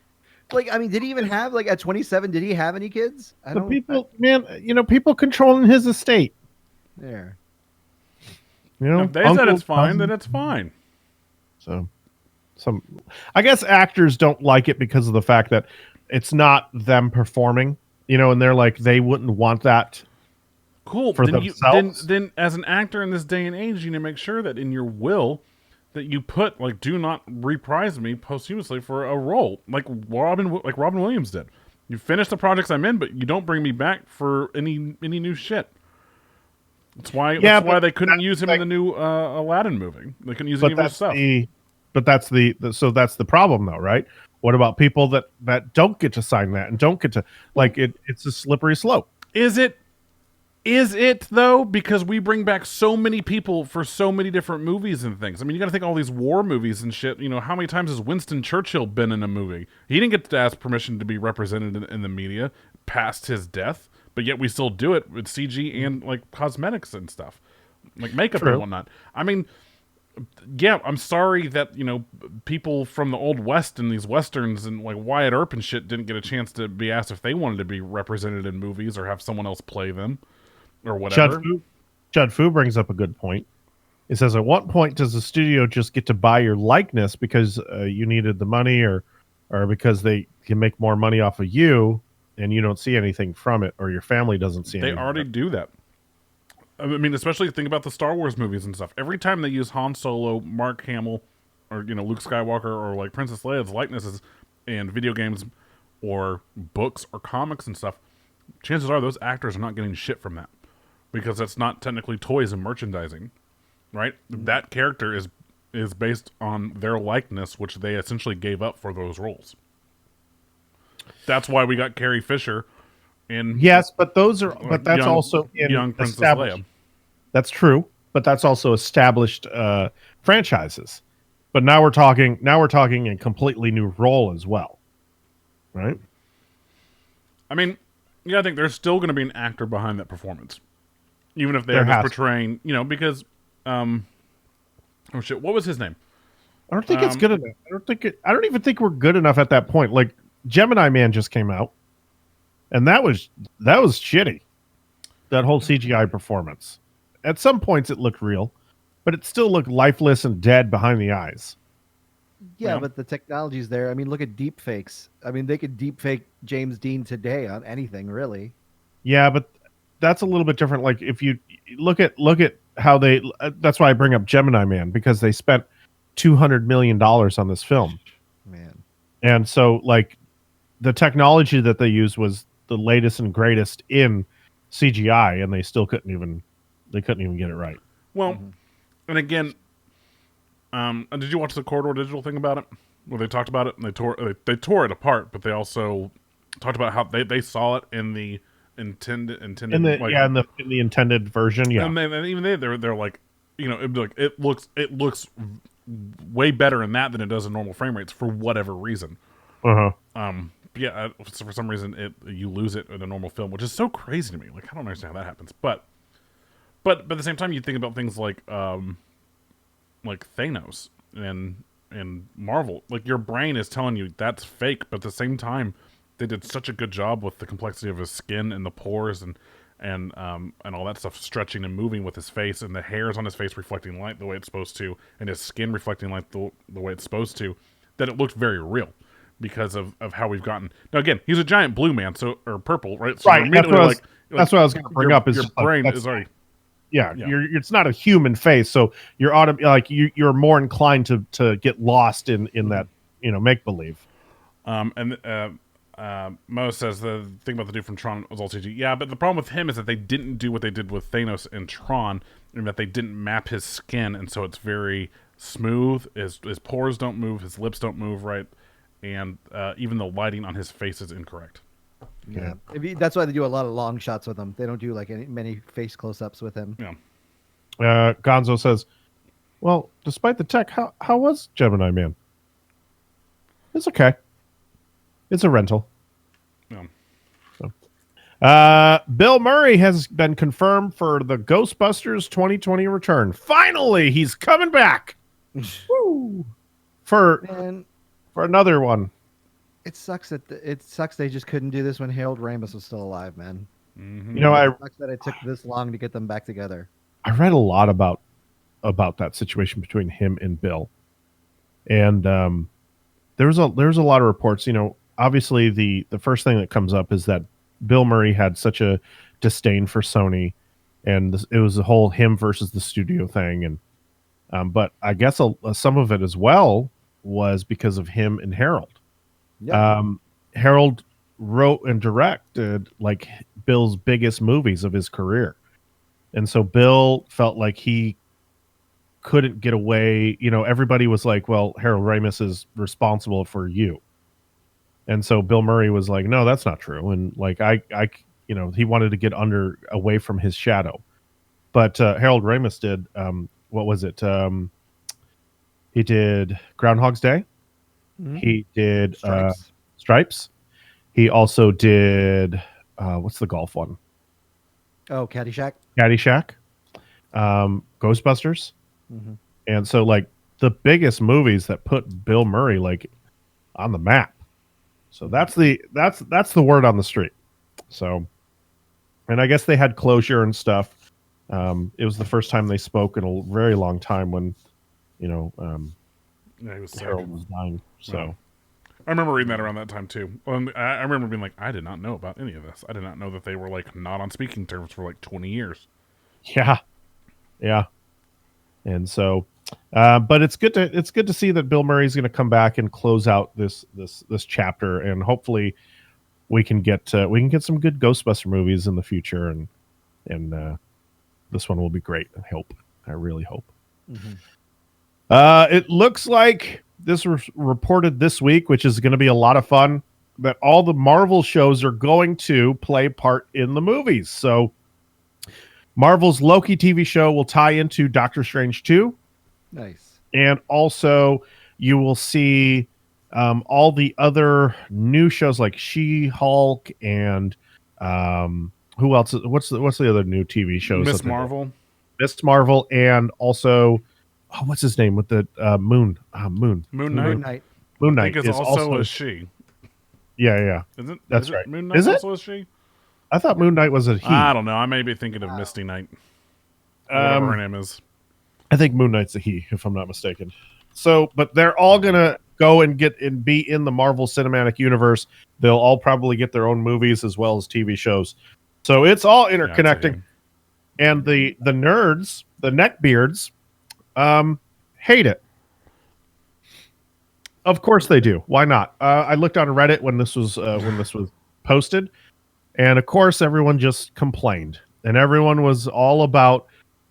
Like, I mean, did he even have, like, at 27, did he have any kids? The people, man, people controlling his estate. There. If they said it's fine, then it's fine. So, I guess actors don't like it because of the fact that it's not them performing, and they're like, they wouldn't want that. Cool. For themselves. Then, as an actor in this day and age, you need to make sure that in your will that you put, like, do not reprise me posthumously for a role, like Robin Williams did. You finish the projects I'm in, but you don't bring me back for any new shit. That's why they couldn't use him in the new Aladdin movie. They couldn't use any of his stuff. But that's the problem, though, right? What about people that don't get to sign that and don't get to, like, it's a slippery slope. Is it though? Because we bring back so many people for so many different movies and things. I mean, you got to think all these war movies and shit. How many times has Winston Churchill been in a movie? He didn't get to ask permission to be represented in the media past his death, but yet we still do it with CG and, like, cosmetics and stuff, like makeup and whatnot. I mean, yeah, I'm sorry that people from the old West and these westerns and, like, Wyatt Earp and shit didn't get a chance to be asked if they wanted to be represented in movies or have someone else play them. Or whatever. Judd Fu brings up a good point. He says, at what point does the studio just get to buy your likeness because you needed the money or because they can make more money off of you and you don't see anything from it or your family doesn't see anything? They already do that. I mean, especially think about the Star Wars movies and stuff. Every time they use Han Solo, Mark Hamill, or, Luke Skywalker, or, like, Princess Leia's likenesses in video games or books or comics and stuff, chances are those actors are not getting shit from that. Because that's not technically toys and merchandising, right? That character is based on their likeness, which they essentially gave up for those roles. That's why we got Carrie Fisher in. Yes, but that's also in young Princess Leia. That's true, but that's also established franchises. But now we're talking a completely new role as well, right? I mean, yeah, I think there's still going to be an actor behind that performance. Even if they're just portraying, because, oh shit, what was his name? I don't think it's good enough. I don't even think we're good enough at that point. Like, Gemini Man just came out, and that was shitty. That whole CGI performance. At some points, it looked real, but it still looked lifeless and dead behind the eyes. Yeah, but the technology's there. I mean, look at deep fakes. I mean, they could deep fake James Dean today on anything, really. Yeah, but that's a little bit different. Like, if you look at how they, that's why I bring up Gemini Man, because they spent $200 million on this film. Man. And so, like, the technology that they used was the latest and greatest in CGI, and they still couldn't even get it right. Well, and again, did you watch the Corridor Digital thing about it? Where they talked about it and they tore it apart, but they also talked about how they saw it in the intended in the intended version, yeah. And even they're like, it looks way better in that than it does in normal frame rates for whatever reason. Yeah, for some reason you lose it in a normal film, which is so crazy to me. Like, I don't understand how that happens. But at the same time, you think about things like Thanos and Marvel. Like, your brain is telling you that's fake, but at the same time, they did such a good job with the complexity of his skin and the pores and all that stuff stretching and moving with his face, and the hairs on his face reflecting light the way it's supposed to, and his skin reflecting light the way it's supposed to, that it looked very real because of how we've gotten. Now, again, he's a giant blue man, or purple, right? So right. That's what I was going to bring up. Is your brain is already. Yeah, it's not a human face, so you're more inclined to get lost in that make believe. And Mo says the thing about the dude from Tron was all CG. Yeah, but the problem with him is that they didn't do what they did with Thanos in Tron, and that they didn't map his skin, and so it's very smooth. His pores don't move, his lips don't move right, and even the lighting on his face is incorrect. Yeah, that's why they do a lot of long shots with him. They don't do like many face close-ups with him. Yeah. Gonzo says, "Well, despite the tech, how was Gemini Man? It's okay. It's a rental." Yeah. So, Bill Murray has been confirmed for the Ghostbusters 2020 return. Finally, he's coming back. Woo! For another one. It sucks they just couldn't do this when Harold Ramis was still alive, man. Mm-hmm. You know, It sucks that it took this long to get them back together. I read a lot about that situation between him and Bill, and there's a lot of reports. You know, obviously the first thing that comes up is that Bill Murray had such a disdain for Sony, and it was the whole him versus the studio thing, and but I guess some of it as well was because of him and Harold. Yeah. Harold wrote and directed like Bill's biggest movies of his career, and so Bill felt like he couldn't get away. You know, everybody was like, "Well, Harold Ramis is responsible for you," and so Bill Murray was like, "No, that's not true." And like you know, he wanted to get away from his shadow. But Harold Ramis did what was it? He did Groundhog's Day. Mhm. He did Stripes. Stripes. He also did what's the golf one? Oh, Caddyshack. Caddyshack. Ghostbusters. Mhm. And so like the biggest movies that put Bill Murray like on the map. So that's the word on the street. So, and I guess they had closure and stuff. It was the first time they spoke in a very long time when, you know, Yeah, he was sick. Harold was dying. So, Yeah. I remember reading that around that time too. I remember being like, I did not know about any of this. I did not know that they were like not on speaking terms for like 20 years. yeah. And so, but it's good to see that Bill Murray's going to come back and close out this chapter, and hopefully we can get some good Ghostbuster movies in the future, and this one will be great. I really hope. Mhm. It looks like this was reported this week, which is going to be a lot of fun, that all the Marvel shows are going to play part in the movies. So Marvel's Loki TV show will tie into Doctor Strange 2. Nice. And also you will see all the other new shows like She-Hulk and who else? What's the other new TV shows? Miss Marvel. Miss Marvel, and also what's his name with the Moon Knight. Moon Knight. Moon I Knight think is it's also also a she. Yeah. Isn't That's is it right. Moon Knight Is it? also a she? I thought Moon Knight was a he. I don't know. I may be thinking of Misty Knight. Whatever her name is. I think Moon Knight's a he, if I'm not mistaken. So, but they're all gonna go and be in the Marvel Cinematic Universe. They'll all probably get their own movies as well as TV shows. So it's all interconnecting. And the nerds, the neckbeards, hate it. Of course they do. Why not? I looked on Reddit when this was posted, and of course everyone just complained, and everyone was all about,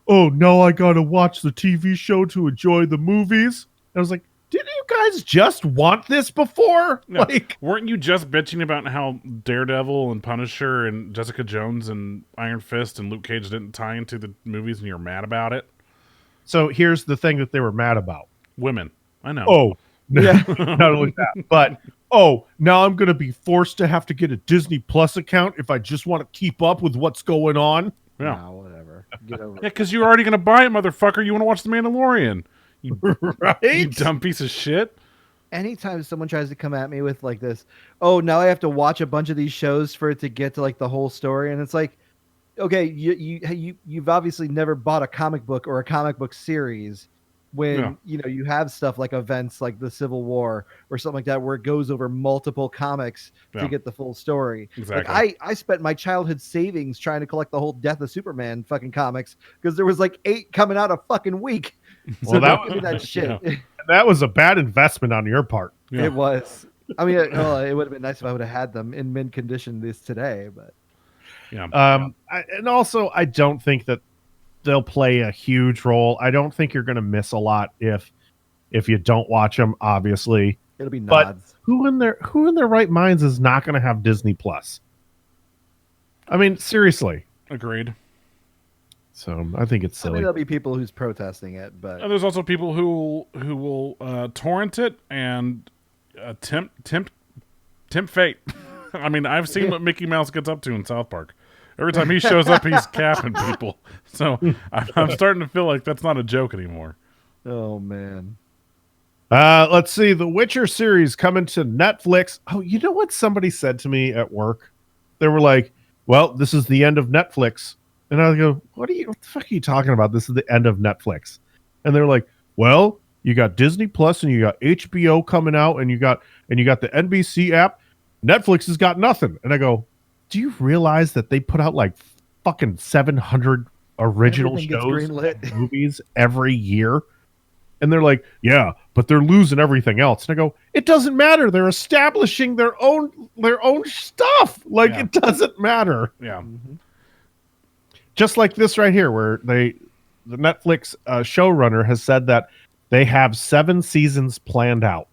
"Oh, now I gotta watch the TV show to enjoy the movies." And I was like, "Didn't you guys just want this before?" No, Like, weren't you just bitching about how Daredevil and Punisher and Jessica Jones and Iron Fist and Luke Cage didn't tie into the movies, and you're mad about it? so here's the thing that they were mad about. Women, I know. Oh, Yeah. not only that, but now I'm going to be forced to have to get a Disney Plus account if I just want to keep up with what's going on. Yeah. Nah, whatever. Get over Yeah, it. because you're already gonna buy it, motherfucker. You want to watch The Mandalorian? You Right? dumb piece of shit. Anytime someone tries to come at me with like this, oh, now I have to watch a bunch of these shows for it to get to like the whole story, and it's like, okay, you've obviously never bought a comic book or a comic book series when you have stuff like events like the Civil War or something like that where it goes over multiple comics Yeah. to get the full story. Exactly. Like I spent my childhood savings trying to collect the whole Death of Superman fucking comics because there was like 8 coming out a fucking week. Well, So that don't give me that shit. Yeah. that was a bad investment on your part. Yeah. It was. I mean, well, it would have been nice if I would have had them in mint condition this today, but Yeah. And also, I don't think that they'll play a huge role. I don't think you're going to miss a lot if you don't watch them, obviously. it'll be But nods. who in their right minds is not going to have Disney Plus? I mean, seriously. Agreed. So I think it's I mean, silly. there'll be people who's protesting it, but And there's also people who will torrent it and tempt fate. I mean, I've seen what Mickey Mouse gets up to in South Park. Every time he shows up, he's capping people. So I'm starting to feel like that's not a joke anymore. oh man, Let's see. The Witcher series coming to Netflix. Oh, you know what somebody said to me at work? They were like, well, this is the end of Netflix. And I go, what the fuck are you talking about? This is the end of Netflix. And they're like, well, you got Disney Plus and you got HBO coming out and you got the NBC app. Netflix has got nothing. And I go, do you realize that they put out like fucking 700 original Everything gets shows greenlit. and movies every year? And they're like, yeah, but they're losing everything else. And I go, it doesn't matter. They're establishing their own stuff. Like, Yeah. it doesn't matter. Yeah. Just like this right here, where the Netflix showrunner has said that they have 7 seasons planned out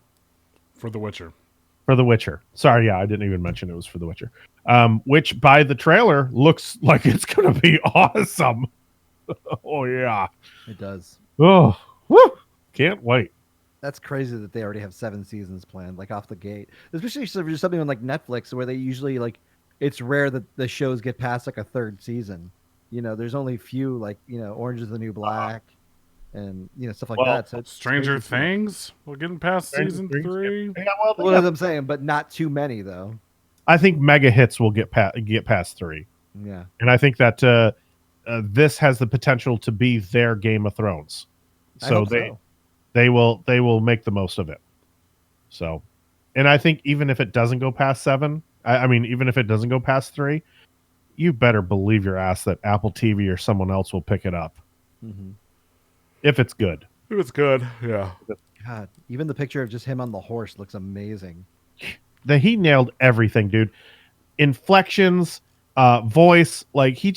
For The Witcher. for The Witcher. Sorry, yeah, I didn't even mention it was for The Witcher. Which by the trailer looks like it's going to be awesome. Oh yeah. it does. Oh, woo! Can't wait. That's crazy that they already have 7 seasons planned, like off the gate. Especially for something on like Netflix, where they usually like, it's rare that the shows get past like a 3rd season. You know, there's only a few like Orange is the New Black, and stuff like Well, that. So it's Stranger crazy to see. Things. We're getting past Stranger season Things, 3. Yeah, well, they Well, got- as I'm saying, but not too many though. I think mega hits will get past 3, Yeah. and I think that this has the potential to be their Game of Thrones. I So hope they so. they will make the most of it. So, and I think even if it doesn't go past 7, I mean, even if it doesn't go past 3, you better believe your ass that Apple TV or someone else will pick it up Mhm. if it's good. It was good. Yeah. God, even the picture of just him on the horse looks amazing. He nailed everything, dude. Inflections, voice, like he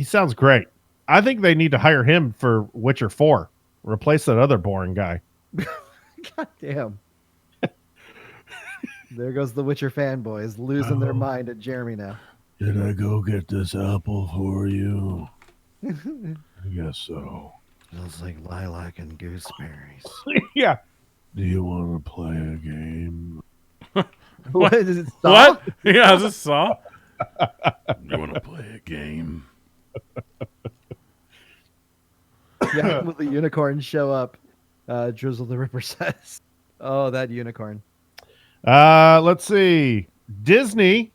sounds great. I think they need to hire him for Witcher 4. Replace that other boring guy. God damn. There goes the Witcher fanboys losing their mind at Jeremy now. Did I go get this apple for you? I guess so. Smells like lilac and gooseberries. Yeah. Do you want to play a game? What is it? Saw? What? Yeah, is this Saw? You want to play a game? Yeah, will the unicorn show up? Drizzle the Ripper says. Oh, that unicorn. Let's see. Disney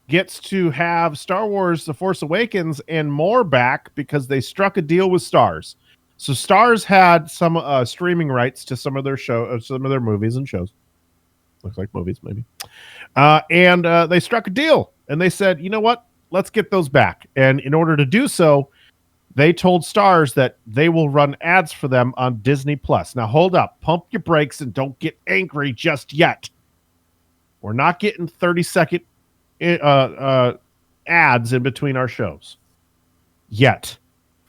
gets to have Star Wars The Force Awakens and more back because they struck a deal with Stars. So Stars had some streaming rights to some of their some of their movies and shows. Looks like movies, maybe. And they struck a deal, and they said, you know what? Let's get those back. And in order to do so, they told Stars that they will run ads for them on Disney Plus. Now, hold up. Pump your brakes and don't get angry just yet. We're not getting 30-second ads in between our shows yet.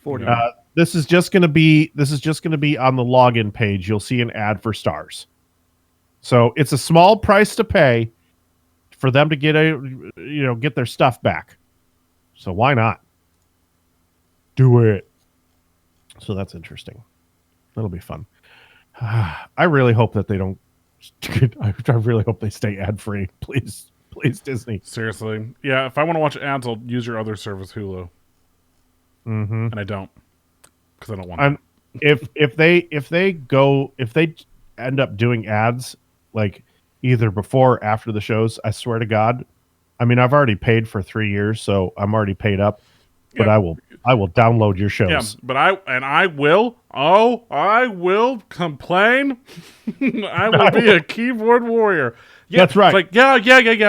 40. This is just going to be on the login page. You'll see an ad for Stars. So it's a small price to pay for them to get get their stuff back. So why not? Do it. So that's interesting. That'll be fun. I really hope that they don't. I really hope they stay ad free. Please, Disney. Seriously. Yeah, if I want to watch ads, I'll use your other service, Hulu. Mm-hmm. And I don't. Because I don't want And if they end up doing ads like either before or after the shows, I swear to God, I mean I've already paid for 3 years, so I'm already paid up. But Yeah. I will download your shows. Yeah, but I will complain. I will be a keyboard warrior. Yeah, That's right. It's like, yeah,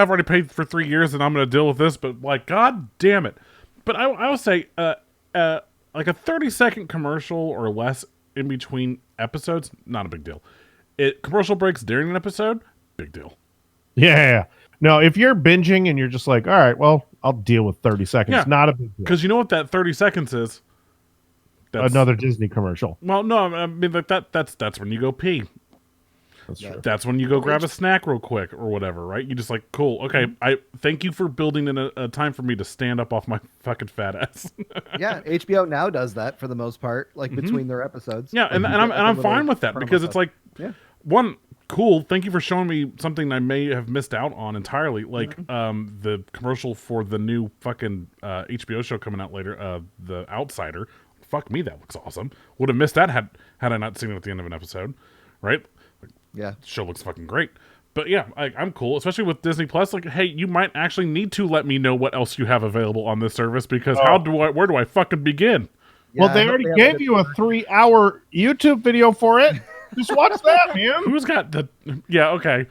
I've already paid for 3 years and I'm going to deal with this, but like, God damn it. But I will say, like a 30-second commercial or less in between episodes, not a big deal. Commercial breaks during an episode, big deal. Yeah. No, if you're binging and you're just like, all right, well, I'll deal with 30 seconds. Yeah. Not a big deal. Because you know what that 30 seconds is? That's, Another Disney commercial. Well, no, I mean like that's when you go pee. That's true. That's when you go grab a snack real quick or whatever, right? You just like, cool, okay. I thank you for building in a time for me to stand up off my fucking fat ass. Yeah, HBO now does that for the most part, like between their episodes. Yeah, Like, and you I'm get, and like, I'm a fine little with that promo because it's stuff. like, Yeah. one, cool. Thank you for showing me something I may have missed out on entirely, like the commercial for the new fucking HBO show coming out later, The Outsider. Fuck me, that looks awesome. Would have missed that had I not seen it at the end of an episode, right? Yeah. The show looks fucking great. But yeah, I'm cool, especially with Disney Plus. Like, hey, you might actually need to let me know what else you have available on this service because where do I fucking begin? Well, Yeah, they I hope already have a gave good you a summer. 3-hour YouTube video for it. Just watch that, man. Who's got the? Yeah, okay.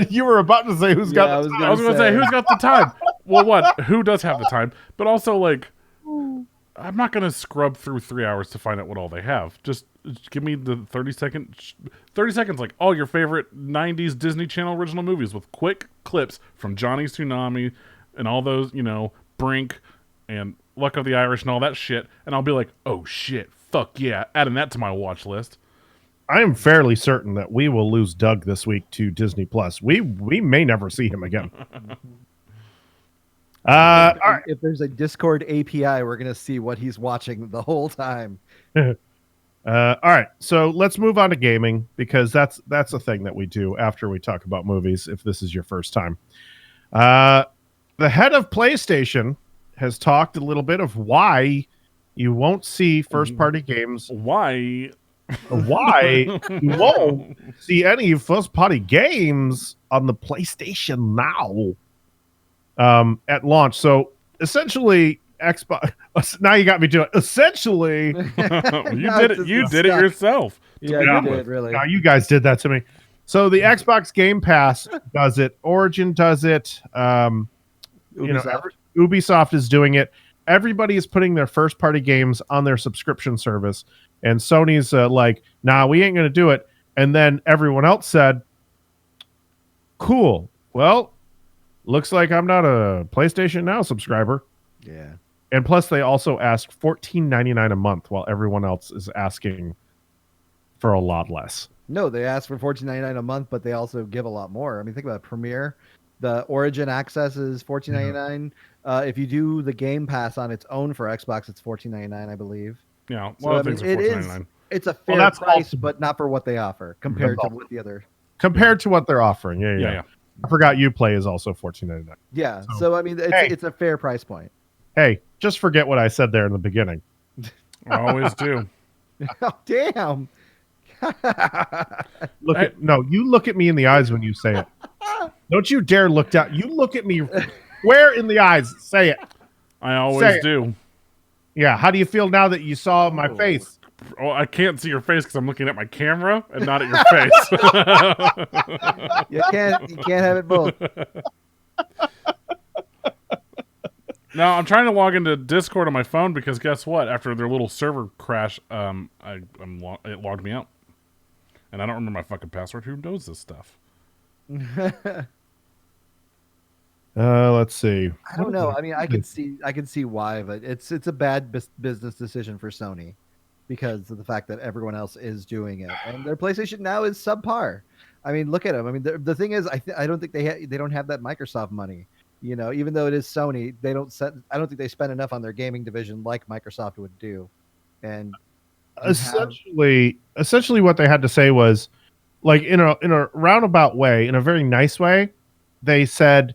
You were about to say who's Yeah, got I the was time. I was gonna say who's got the time. Well, what? Who does have the time? But also, like, I'm not gonna scrub through 3 hours to find out what all they have. Just give me the 30 seconds, like all your favorite '90s Disney Channel original movies with quick clips from Johnny's Tsunami and all those, Brink and Luck of the Irish and all that shit, and I'll be like, oh shit, fuck yeah, adding that to my watch list. I am fairly certain that we will lose Doug this week to Disney Plus. We may never see him again. All right. If there's a Discord API, we're gonna see what he's watching the whole time. All right. So let's move on to gaming because that's a thing that we do after we talk about movies. If this is your first time, the head of PlayStation has talked a little bit of why you won't see first-party games. Why? Why you won't see any first-party games on the PlayStation Now at launch. So essentially, Xbox. Now you got me doing. Essentially, You No, did it's it. You just did it stuck. yourself. Yeah, Yeah. you did really. now you guys did that to me. So the Xbox Game Pass does it. Origin does it. Ubisoft. Ubisoft is doing it. Everybody is putting their first-party games on their subscription service, and Sony's like, "Nah, we ain't gonna do it." And then everyone else said, "Cool. Well, looks like I'm not a PlayStation Now subscriber." Yeah. And plus, they also asked $14.99 a month, while everyone else is asking for a lot less. No, they ask for $14.99 a month, but they also give a lot more. I mean, think about it. Premiere, the Origin access is $14.99. If you do the Game Pass on its own for Xbox, it's $14.99, I believe. Yeah, a So, lot I of mean, things are it is. $14.99. It's a fair that's price, also- but not for what they offer compared That's to what the other. Compared to what they're offering. Yeah. Yeah. I forgot Uplay is also $14.99. Yeah. So- So I mean, Hey. it's a fair price point. Hey, just forget what I said there in the beginning. I always do. Oh damn! You look at me in the eyes when you say it. Don't you dare look down. You look at me square in the eyes. Say it. I Say always it. do. Yeah. How do you feel now that you saw my Oh. face? Oh, I can't see your face because I'm looking at my camera and not at your face. You can't have it both. Now I'm trying to log into Discord on my phone because guess what? After their little server crash, it logged me out, and I don't remember my fucking password. Who knows this stuff? Let's see. I don't know. I mean, I can see why, but it's a bad business decision for Sony because of the fact that everyone else is doing it, and their PlayStation Now is subpar. I mean, look at them. I mean, the thing is, I don't think they don't have that Microsoft money. You know, even though it is Sony, I don't think they spend enough on their gaming division like Microsoft would do. And Essentially what they had to say was, like, in a roundabout way, in a very nice way, they said,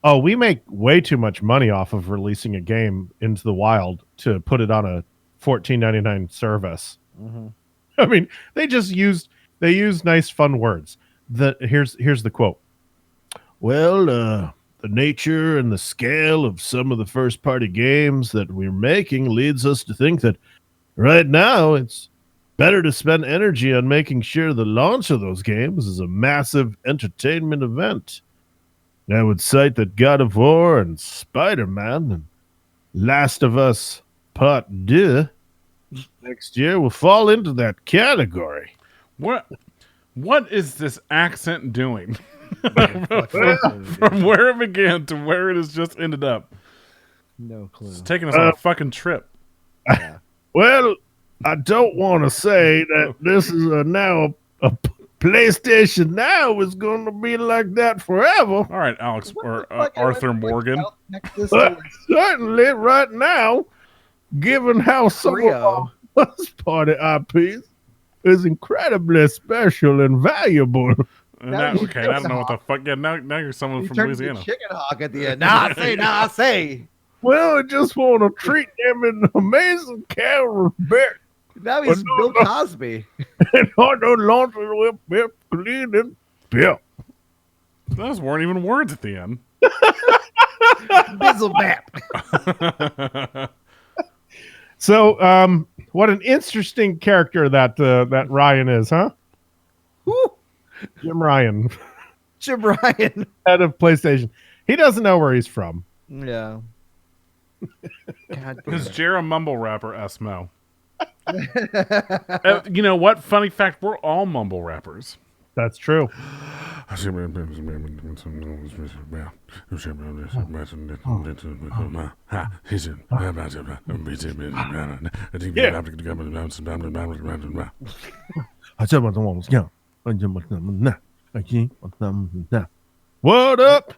"Oh, we make way too much money off of releasing a game into the wild to put it on a $14.99 service." I mean, they used nice, fun words. Here's the quote. Well, the nature and the scale of some of the first-party games that we're making leads us to think that right now it's better to spend energy on making sure the launch of those games is a massive entertainment event. I would cite that God of War and Spider-Man and Last of Us Part 2 next year will fall into that category. What What is this accent doing? Fucking From where it began to where it has just ended up. no clue. It's taking us on a fucking trip. Yeah. Well, I don't want to say that this is now a PlayStation Now is going to be like that forever. All right, Alex or Arthur Morgan. Nexus But to certainly right now, given how some of Rio. our first party IPs is incredibly special and valuable. Now, okay, I don't know what the fuck. Yeah, now you're someone He from turned into Louisiana. Chicken Hawk at the end. Nah, I say. Well, I just want to treat them in amazing care and respect. Now he's Bill Cosby. And on the laundry with pep cleaning pep. Those weren't even words at the end. Bizzle bap. So, what an interesting character that Ryan is, huh? Woo. Jim Ryan, Jim Ryan. head of PlayStation. He doesn't know where he's from. Yeah. God damn Is it. Jer a mumble rapper? Esmo. You know what? Funny fact: we're all mumble rappers. That's true. What up?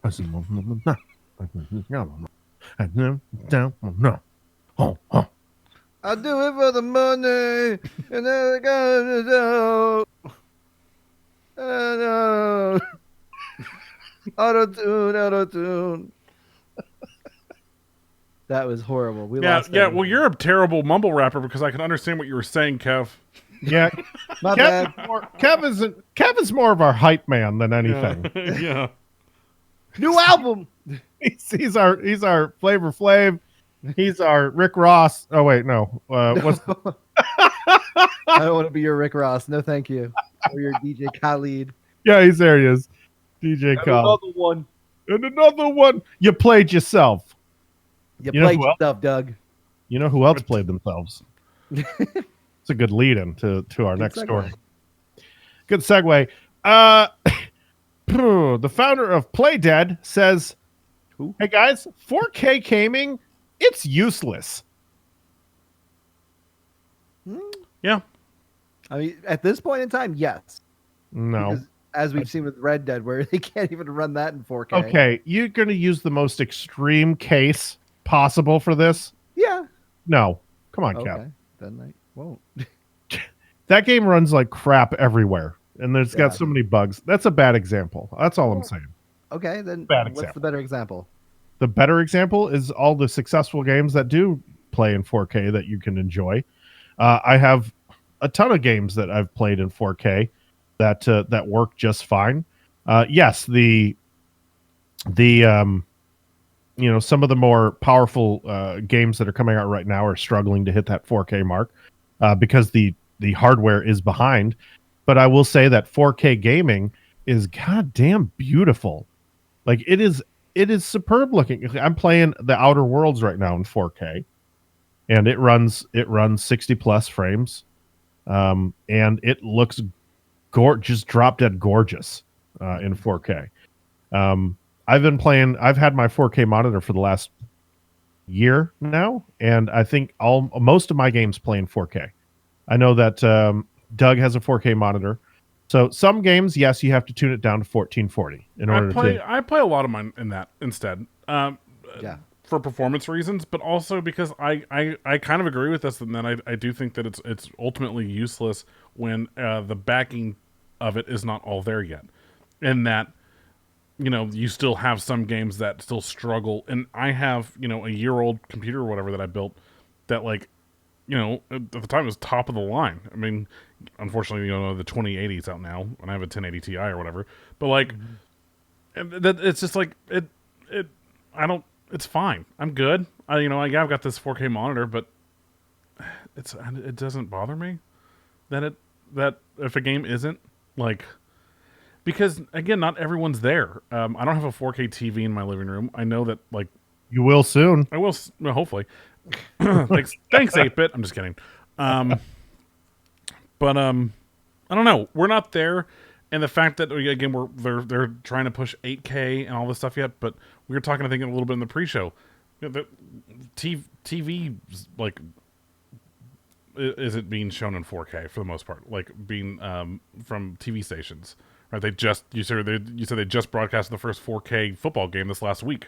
I do it for the money, and then I gotta do. Auto tune. That was horrible. We Yeah, lost. yeah. everything. Well, you're a terrible mumble rapper because I can understand what you were saying, Kev. Yeah, My bad. Kev is more of our hype man than anything. Yeah. New album. He's our Flavor Flav. He's our Rick Ross. Oh wait, no. What's I don't want to be your Rick Ross. No, thank you. Or your DJ Khalid. yeah? He's there. He is. DJ Khaled. one. And another one. You played yourself. You You know played who else? stuff, Doug. You know who else played themselves? It's a good lead-in to our next segue. story. Good segue. The founder of Playdead says, Who? "Hey guys, 4K gaming, it's useless." Yeah. I mean, at this point in time, yes. No. Because as we've seen with Red Dead, where they can't even run that in 4K. Okay, you're going to use the most extreme case possible for this? Yeah. No. Come on, Okay. Kev. Then I won't. That game runs like crap everywhere, and there's got Yeah. so many bugs. That's a bad example. That's all I'm saying. Okay, then Bad what's example. the better example? The better example is all the successful games that do play in 4K that you can enjoy. I have a ton of games that I've played in 4K that work just fine. Yes, the some of the more powerful games that are coming out right now are struggling to hit that 4K mark because the hardware is behind. But I will say that 4K gaming is goddamn beautiful. Like it is superb looking. I'm playing The Outer Worlds right now in 4K, and it runs 60 plus frames, and it looks just drop dead gorgeous in 4K. I've had my 4K monitor for the last year now, and I think most of my games play in 4K. I know that Doug has a 4K monitor. So some games, yes, you have to tune it down to 1440 in order I play a lot of mine in that instead. Yeah. For performance reasons, but also because I kind of agree with this, and then I do think that it's ultimately useless when the backing of it is not all there yet, and that you still have some games that still struggle. And I have a year-old computer or whatever that I built that at the time it was top of the line. I mean, unfortunately, the 2080 is out now, and I have a 1080 Ti or whatever. But it's just like it. It's fine. I'm good. I've got this 4K monitor, but it doesn't bother me that if a game isn't because again, not everyone's there. I don't have a 4K TV in my living room. I know that you will soon. I will hopefully. Thanks 8-bit. I'm just kidding. But I don't know. We're not there, And the fact that again they're trying to push 8K and all this stuff yet, but we were talking I think a little bit in the pre-show. The TV like isn't being shown in 4K for the most part, like being from TV stations. Right? You said they just broadcasted the first 4K football game this last week.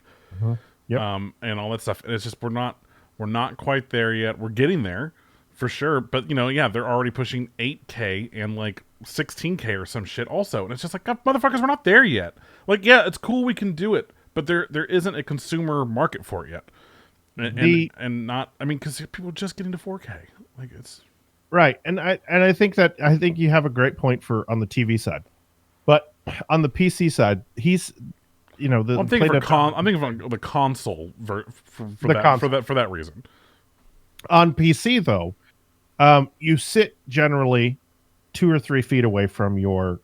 Yep. And all that stuff. And it's just we're not quite there yet. We're getting there for sure, but they're already pushing 8K and like 16K or some shit also. And it's just like, God, motherfuckers, we're not there yet. Like, yeah, it's cool we can do it, but there isn't a consumer market for it yet. And not, I mean, because people just get into 4K. Like it's right. And I think you have a great point on the TV side, but on the PC side, he's I'm thinking of the console for that reason. On PC though, you sit generally 2 or 3 feet away from your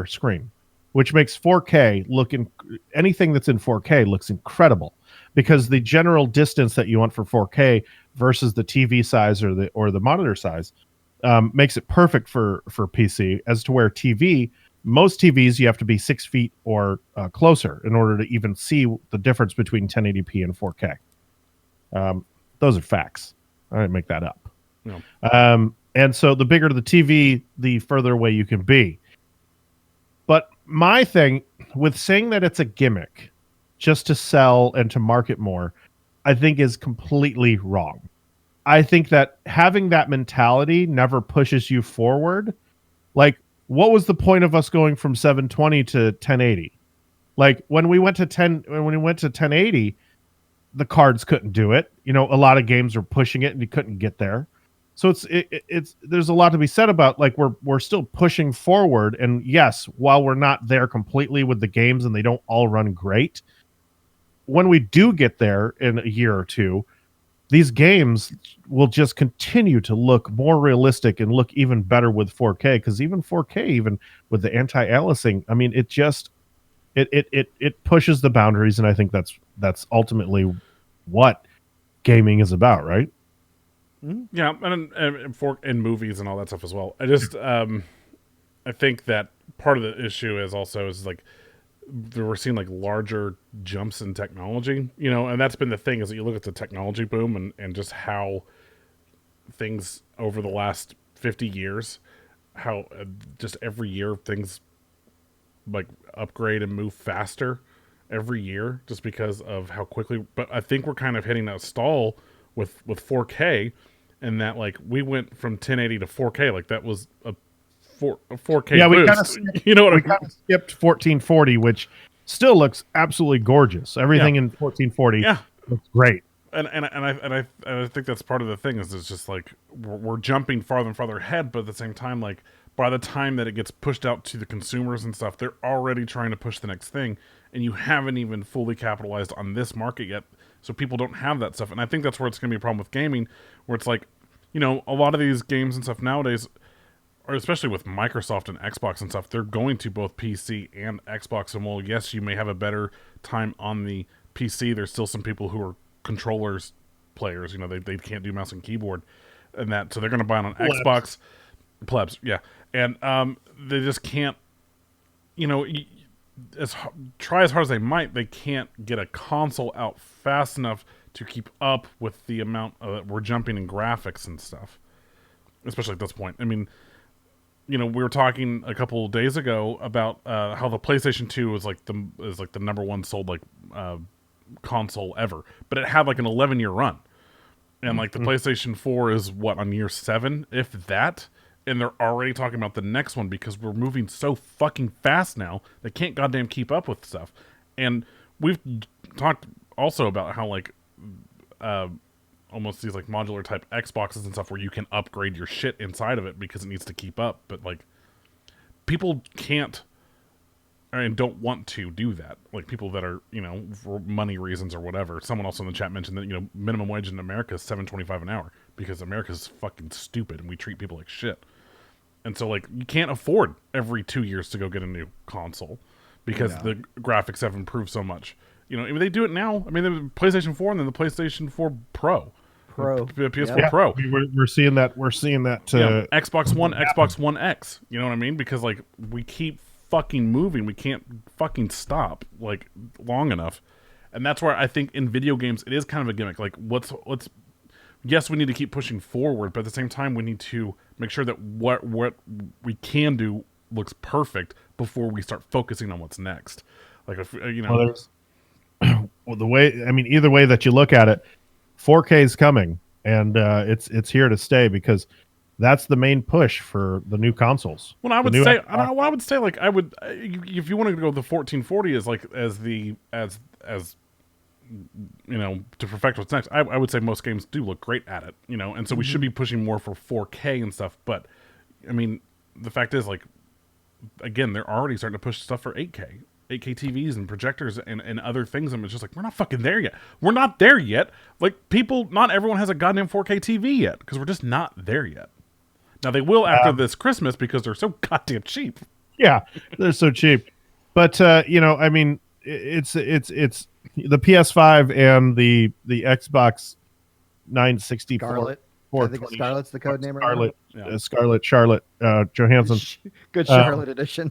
screen, which makes 4K anything that's in 4K looks incredible, because the general distance that you want for 4K versus the TV size or the monitor size makes it perfect for PC, as to where most TVs you have to be 6 feet or closer in order to even see the difference between 1080p and 4K. Those are facts. I didn't make that up. No. And so the bigger the TV, the further away you can be. But my thing with saying that it's a gimmick just to sell and to market more, I think is completely wrong. I think that having that mentality never pushes you forward. Like, what was the point of us going from 720 to 1080? Like when we went to 1080, the cards couldn't do it. A lot of games were pushing it and you couldn't get there. So it's there's a lot to be said about, like, we're still pushing forward. And yes, while we're not there completely with the games and they don't all run great, when we do get there in a year or two, these games will just continue to look more realistic and look even better with 4K, because even 4K, even with the anti-aliasing, I mean, it just it pushes the boundaries, and I think that's ultimately what gaming is about, right? Yeah, and in movies and all that stuff as well. I just I think that part of the issue is like we're seeing like larger jumps in technology, and that's been the thing, is that you look at the technology boom and just how things over the last 50 years, how just every year things like upgrade and move faster every year just because of how quickly. But I think we're kind of hitting that stall with 4K, and that like we went from 1080 to 4K, like that was a 4K yeah, we boost. kind of skipped 1440, which still looks absolutely gorgeous. Everything in 1440 looks great. And I think that's part of the thing, is it's just like we're jumping farther and farther ahead, but at the same time, like by the time that it gets pushed out to the consumers and stuff, they're already trying to push the next thing, and you haven't even fully capitalized on this market yet, so people don't have that stuff. And I think that's where it's going to be a problem with gaming, where it's like, a lot of these games and stuff nowadays, or especially with Microsoft and Xbox and stuff, they're going to both PC and Xbox. And while yes, you may have a better time on the PC, there's still some people who are controllers players. They can't do mouse and keyboard, and that, so they're going to buy on an Xbox. Plebs, yeah, and they just can't. Try as hard as they might, they can't get a console out fast enough to keep up with the amount that we're jumping in graphics and stuff. Especially at this point, I mean. We were talking a couple of days ago about how the PlayStation 2 is like the number one sold console ever, but it had like an 11-year run, and like the PlayStation 4 is on year 7, if that, and they're already talking about the next one because we're moving so fucking fast now they can't goddamn keep up with stuff. And we've talked also about how like almost these like modular type Xboxes and stuff where you can upgrade your shit inside of it because it needs to keep up, but like people can't and don't want to do that. Like people that are, for money reasons or whatever. Someone else in the chat mentioned that, minimum wage in America is $7.25 an hour because America's fucking stupid and we treat people like shit. And so like you can't afford every 2 years to go get a new console because the graphics have improved so much. They do it now. I mean, the PlayStation 4 and then the PlayStation 4 Pro. PS4 Pro. We're seeing that. We're seeing that. Xbox One, Xbox One X. You know what I mean? Because like we keep fucking moving. We can't fucking stop like long enough. And that's where I think in video games it is kind of a gimmick. Like what's yes, we need to keep pushing forward, but at the same time we need to make sure that what we can do looks perfect before we start focusing on what's next. Like if well, the way, I mean, either way that you look at it, 4K is coming, and it's here to stay because that's the main push for the new consoles. Well, I would say like I would if you want to go the 1440 as like as you know, to perfect what's next, I would say most games do look great at it, you know, and so we should be pushing more for 4K and stuff. But I mean, the fact is, like, again, they're already starting to push stuff for 8K TVs and projectors and other things, and it's just like, we're not fucking there yet. We're not there yet. Like, not everyone has a goddamn 4K TV yet because we're just not there yet. Now they will after this Christmas because they're so goddamn cheap. Yeah, they're so cheap. But you know, I mean, it's the PS5 and the Xbox 964. Scarlet. I think Scarlet's the code name. Scarlet, Charlotte Johansson. Good Charlotte edition.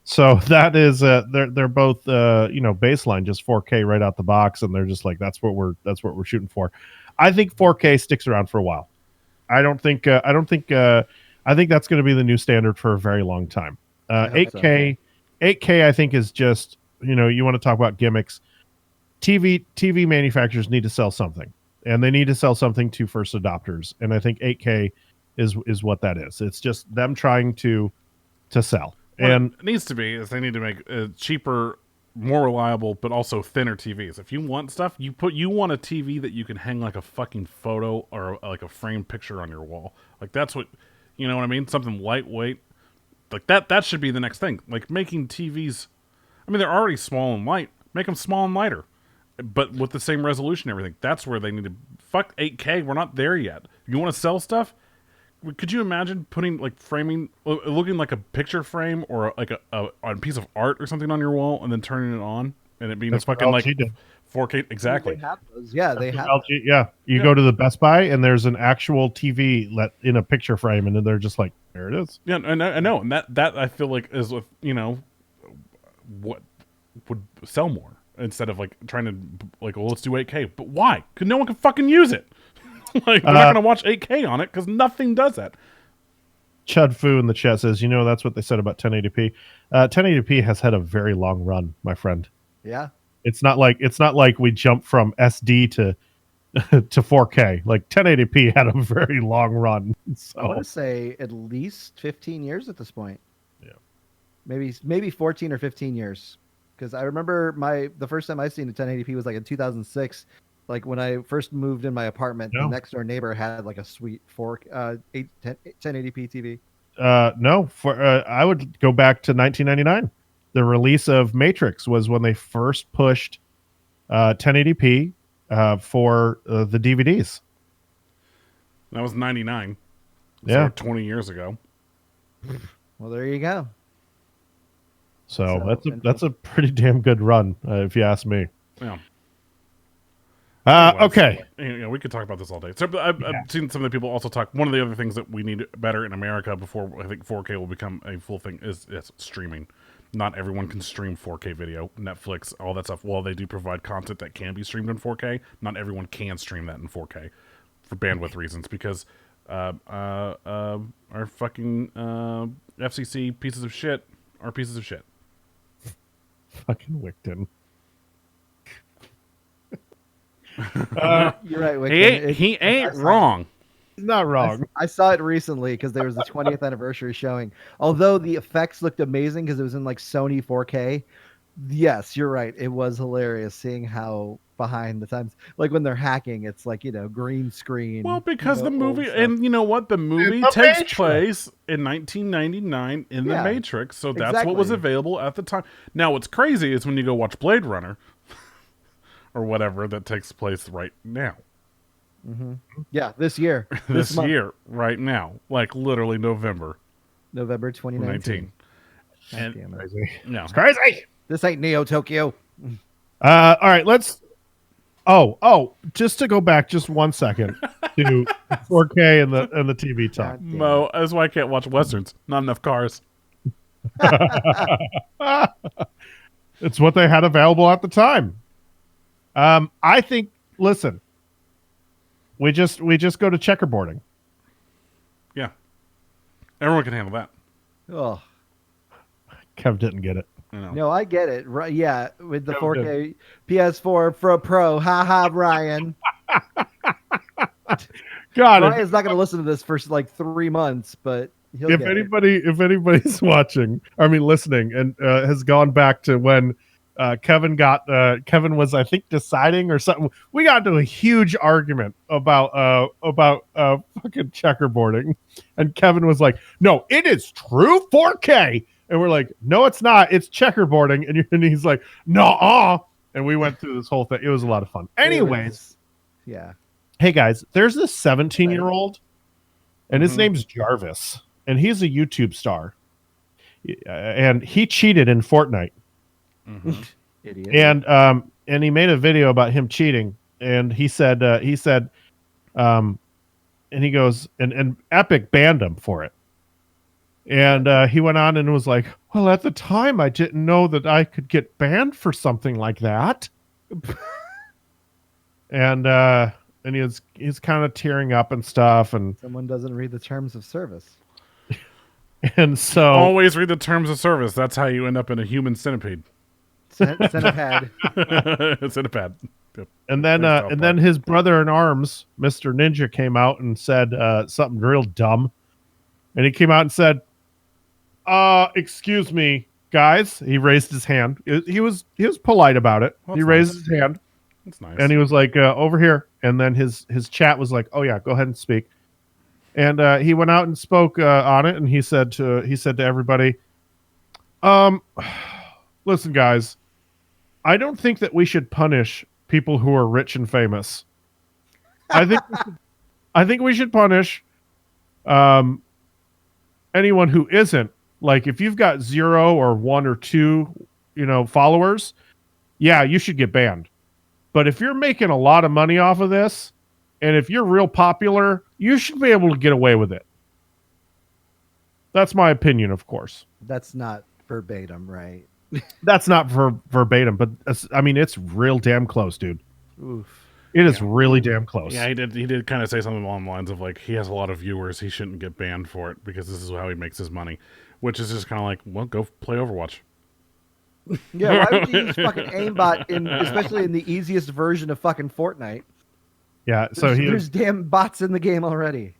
So that is they're both you know, baseline just 4K right out the box, and they're just like that's what we're shooting for. I think 4K sticks around for a while. I think that's going to be the new standard for a very long time. 8K I think is just, you know, you want to talk about gimmicks. TV manufacturers need to sell something, and they need to sell something to first adopters. And I think 8K is what that is. It's just them trying to sell. What and it needs to be is they need to make cheaper, more reliable, but also thinner TVs. If you want stuff, you want a TV that you can hang like a fucking photo or like a framed picture on your wall. Like that's what, you know what I mean? Something lightweight. Like that should be the next thing. Like making TVs, I mean, they're already small and light. Make them small and lighter, but with the same resolution and everything. That's where they need to. Fuck 8K. We're not there yet. You want to sell stuff? Could you imagine putting like framing, looking like a picture frame or like a piece of art or something on your wall, and then turning it on and it being a fucking like 4K? Exactly. They have those. Yeah, they have. LG, yeah, you go to the Best Buy and there's an actual TV let in a picture frame, and then they're just like, there it is. Yeah, and I know, and that I feel like is with, you know, what would sell more instead of like trying to like, well, let's do 8K. But why? Because no one can fucking use it. Like, we're not going to watch 8K on it because nothing does that. Chud Fu in the chat says, you know, that's what they said about 1080p. 1080p has had a very long run, my friend. Yeah. It's not like we jumped from SD to 4K. Like 1080p had a very long run. So I want to say at least 15 years at this point. Yeah. Maybe 14 or 15 years. Because I remember the first time I seen a 1080p was like in 2006. Like when I first moved in my apartment, the next door neighbor had like a sweet 1080p TV. No, I would go back to 1999. The release of Matrix was when they first pushed 1080p for the DVDs. That was 99. Yeah, 20 years ago. Well, there you go. So that's a pretty damn good run, if you ask me. Yeah. Okay. You know, we could talk about this all day. So I've seen some of the people also talk. One of the other things that we need better in America before I think 4K will become a full thing is streaming. Not everyone can stream 4K video. Netflix, all that stuff. While they do provide content that can be streamed in 4K, not everyone can stream that in 4K for bandwidth reasons because our fucking FCC pieces of shit are pieces of shit. Fucking Wickton. You're right, Wickton. He ain't wrong. He's not wrong. I saw it recently because there was the 20th anniversary showing. Although the effects looked amazing because it was in like Sony 4K. Yes, you're right. It was hilarious seeing how behind the times, like when they're hacking, it's like, you know, green screen. Well, because the movie, stuff. And you know what? The movie takes place in 1999 in the Matrix, so that's what was available at the time. Now, what's crazy is when you go watch Blade Runner or whatever that takes place right now. Mm-hmm. Yeah, this year. this year, right now. Like literally November 2019. And crazy. No. It's crazy. This ain't Neo Tokyo. All right, let's. Oh, just to go back just 1 second to 4K and the TV talk. Mo, that's why I can't watch westerns. Not enough cars. It's what they had available at the time. I think. Listen, we just go to checkerboarding. Yeah. Everyone can handle that. Oh. Kev didn't get it. You know. No, I get it. Right? Yeah, with the Yeah, 4K PS4 Pro. Ha ha, Ryan. God, Ryan's not going to listen to this for like 3 months, but he'll if get anybody's watching, I mean listening, and has gone back to when Kevin was, I think, deciding or something. We got into a huge argument about fucking checkerboarding, and Kevin was like, "No, it is true 4K," and we're like, "No, it's not. It's checkerboarding," and he's like, "No," and we went through this whole thing. It was a lot of fun. it. Anyways, Yeah. hey guys, there's this 17-year-old, and his Mhm. name's Jarvis, and he's a YouTube star, and he cheated in Fortnite. Mhm. Idiot. And he made a video about him cheating, and he said and he goes, and Epic banned him for it, and he went on and was like, well, at the time I didn't know that I could get banned for something like that. And he's kind of tearing up and stuff, and Someone doesn't read the terms of service. so Always read the terms of service. That's how you end up in a human centipede. Centipede. Centipede. Yep. and then Thanks, South and then Park. his brother in arms, Mr. Ninja, came out and said something real dumb. And he came out and said, excuse me, guys. He raised his hand. He was polite about it. Well, He that's raised nice. his hand, That's nice. and he was like, over here. And then his chat was like, oh yeah, go ahead and speak. And he went out and spoke on it, and he said to everybody, listen, guys, I don't think that we should punish people who are rich and famous. I think we should punish anyone who isn't. Like, if you've got 0 or 1 or 2, followers, yeah, you should get banned. But if you're making a lot of money off of this, and if you're real popular, you should be able to get away with it. That's my opinion, of course. That's not verbatim, right? That's not verbatim, but I mean, it's real damn close, dude. Oof. It is really damn close. Yeah, he did kind of say something along the lines of like, he has a lot of viewers, he shouldn't get banned for it because this is how he makes his money, which is just kind of like, well, go play Overwatch. Yeah, why would you use fucking aimbot especially in the easiest version of fucking Fortnite? Yeah. So There's damn bots in the game already.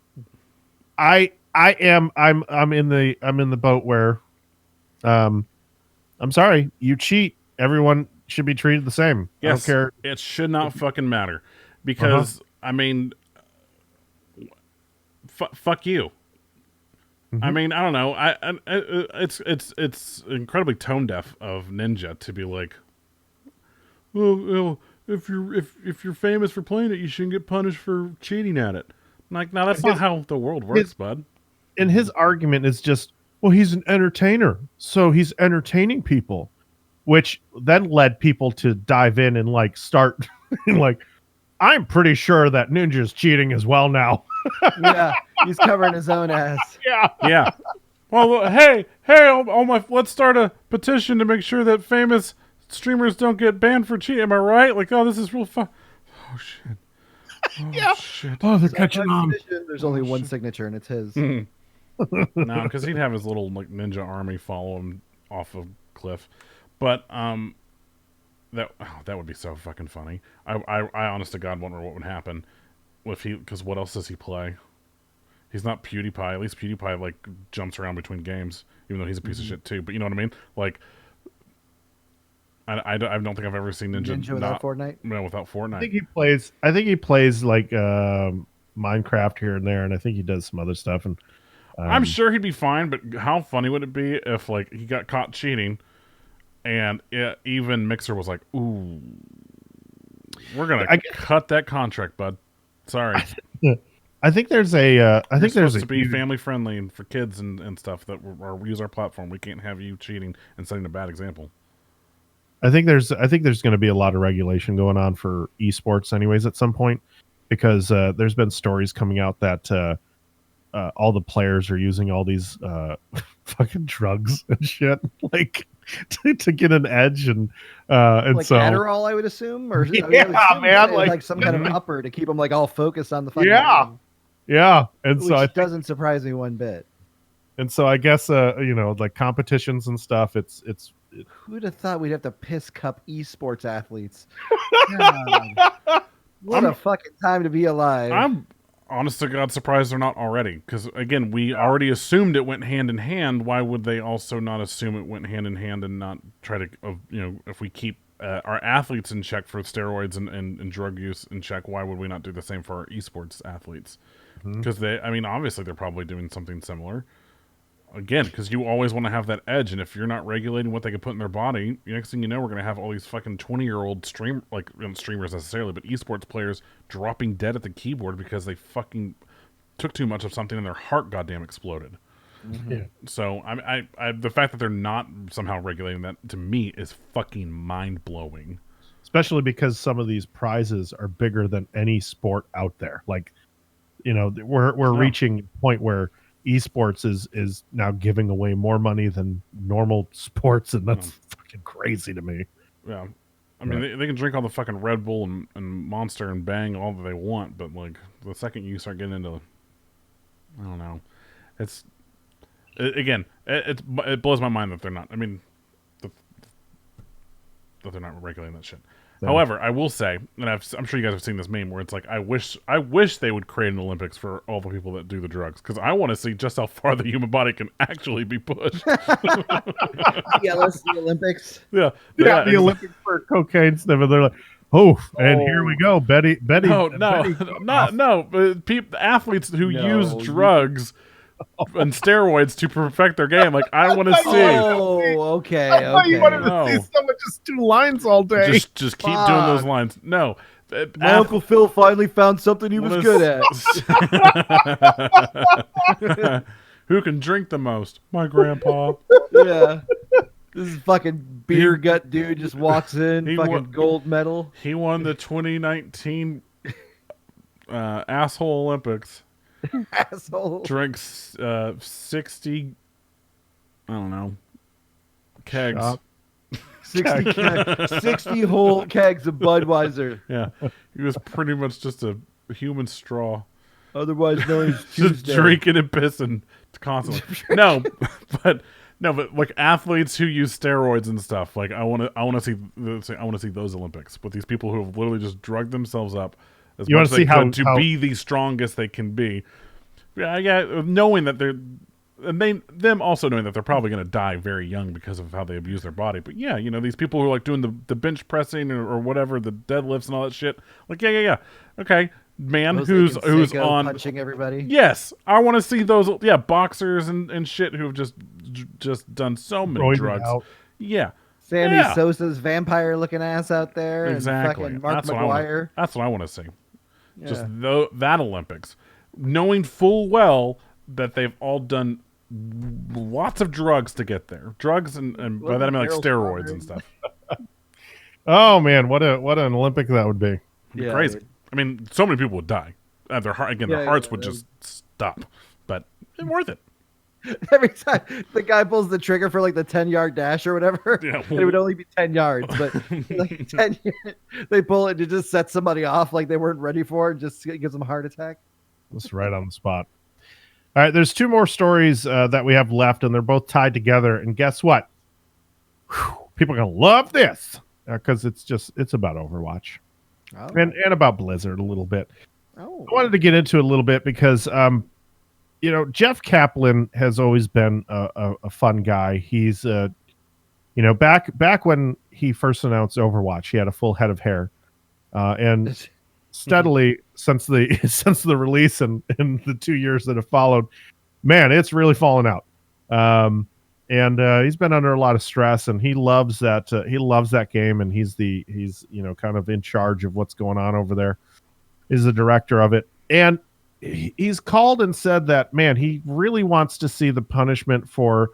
I'm in the boat where, I'm sorry, you cheat. Everyone should be treated the same. Yes, I don't care. it should not fucking matter because I mean, fuck you. I mean, I don't know. It's incredibly tone deaf of Ninja to be like, oh, if you're famous for playing it, you shouldn't get punished for cheating at it. Like, no, that's not how the world works, bud. And his argument is just, well, he's an entertainer, so he's entertaining people, which then led people to dive in and like start like, I'm pretty sure that Ninja's cheating as well now. Yeah, he's covering his own ass. Yeah. Yeah. Well, hey, let's start a petition to make sure that famous streamers don't get banned for cheating. Am I right? Like, oh, this is real fun. Oh shit. Oh, Yeah. shit. Oh, they're catching on. There's only one signature, and it's his. No, because he'd have his little like ninja army follow him off a cliff. But that would be so fucking funny. I honest to God wonder what would happen if he, because what else does he play? He's not PewDiePie. At least PewDiePie like jumps around between games, even though he's a piece of shit too. But you know what I mean? Like, I don't think I've ever seen Ninja without Fortnite. No, without Fortnite. I think he plays like Minecraft here and there, and I think he does some other stuff. And I'm sure he'd be fine, but how funny would it be if like he got caught cheating, and even Mixer was like, "Ooh, we're gonna cut that contract, bud. Sorry." I think there's supposed to be family friendly and for kids and stuff that use our platform. We can't have you cheating and setting a bad example. I think there's going to be a lot of regulation going on for esports anyways at some point, because there's been stories coming out that all the players are using all these fucking drugs and shit, like to get an edge, and Like so Adderall, I would assume, or I mean, I would yeah, assume man, like some kind of upper to keep them like all focused on the fucking yeah, game, yeah, and which so I think, doesn't surprise me one bit. and so I guess like competitions and stuff. Who'd have thought we'd have to piss cup esports athletes? God, what a fucking time to be alive. I'm honest to God surprised they're not already. Because again, we already assumed it went hand in hand. Why would they also not assume it went hand in hand and not try to, if we keep our athletes in check for steroids and drug use in check, why would we not do the same for our esports athletes? Because obviously they're probably doing something similar. Again, because you always want to have that edge, and if you're not regulating what they can put in their body, the next thing you know, we're going to have all these fucking 20-year-old not streamers necessarily, but esports players dropping dead at the keyboard because they fucking took too much of something and their heart goddamn exploded. Yeah. So the fact that they're not somehow regulating that, to me, is fucking mind blowing. Especially because some of these prizes are bigger than any sport out there. Like, we're reaching a point where esports is now giving away more money than normal sports, and that's fucking crazy to me. Yeah. I mean, they can drink all the fucking Red Bull and Monster and Bang all that they want, but like the second you start getting into, I don't know, it blows my mind that they're not. I mean, that they're not regulating that shit. Yeah. However, I will say, and I'm sure you guys have seen this meme where it's like, I wish they would create an Olympics for all the people that do the drugs, because I want to see just how far the human body can actually be pushed. Yeah, let's the Olympics. Yeah, the Olympics for cocaine sniffing. They're like, and here we go, Betty. No, athletes who use drugs and steroids to perfect their game. Like, I want to see. Oh, okay. I thought you wanted to see someone just do lines all day. Just keep doing those lines. No. My Uncle Phil finally found something he was good at. Who can drink the most? My grandpa. Yeah. This is fucking beer gut dude just walks in, fucking gold medal. He won the 2019 asshole Olympics. Asshole. Drinks 60, I don't know, kegs. 60 whole kegs of Budweiser. Yeah, he was pretty much just a human straw. Otherwise known as just drinking and pissing constantly. but like athletes who use steroids and stuff. Like I want to see those Olympics with these people who have literally just drugged themselves up. As much as they could to be the strongest they can be. Yeah, knowing that them also knowing that they're probably going to die very young because of how they abuse their body. But yeah, these people who are like doing the bench pressing or whatever, the deadlifts and all that shit. Like yeah. Okay, man, who's on punching everybody. Yes, I want to see those. Yeah, boxers and shit who have just done so many drugs. Yeah. Sammy Sosa's vampire-looking ass out there. Exactly. And fucking Mark McGuire. That's what I want to see. Yeah. Just that Olympics. Knowing full well that they've all done lots of drugs to get there. Drugs and by that I mean like steroids and stuff. Oh, man, what an Olympic that would be. Yeah, crazy. I mean, so many people would die. Their hearts would just stop. But it's worth it. Every time the guy pulls the trigger for like the 10-yard dash or whatever, it would only be 10 yards, but like 10 they pull it to just set somebody off like they weren't ready for it, just gives them a heart attack. That's right on the spot. All right, there's two more stories that we have left, and they're both tied together. And guess what? People are gonna love this because it's about Overwatch and about Blizzard a little bit. I wanted to get into it a little bit because Jeff Kaplan has always been a fun guy. He's back when he first announced Overwatch, he had a full head of hair, and steadily since the release and in the 2 years that have followed, man, it's really fallen out. And he's been under a lot of stress, and he loves that game, and he's kind of in charge of what's going on over there. He's the director of it, and he's called and said that, man, he really wants to see the punishment for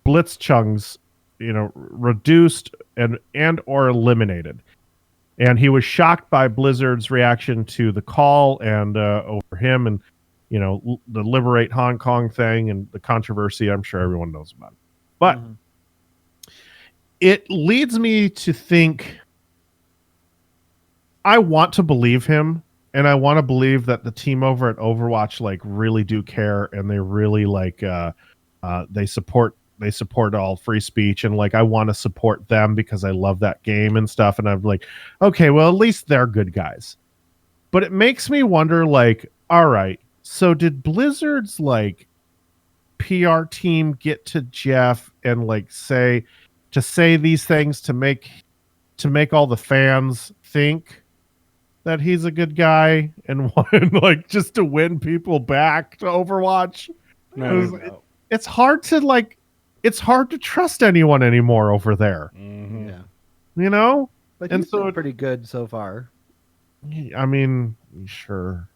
blitzchungs, reduced and or eliminated. and he was shocked by Blizzard's reaction to the call and over him and the Liberate Hong Kong thing and the controversy. I'm sure everyone knows about it, but it leads me to think. I want to believe him, and I want to believe that the team over at Overwatch like really do care, and they really like they support all free speech, and like I want to support them because I love that game and stuff. And I'm like, okay, well at least they're good guys. But it makes me wonder, like, all right, so did Blizzard's like PR team get to Jeff and like say these things to make all the fans think that he's a good guy and like just to win people back to Overwatch? No. It's hard to trust anyone anymore over there. Mm-hmm. Yeah. But and he's so been pretty good so far. I mean, sure,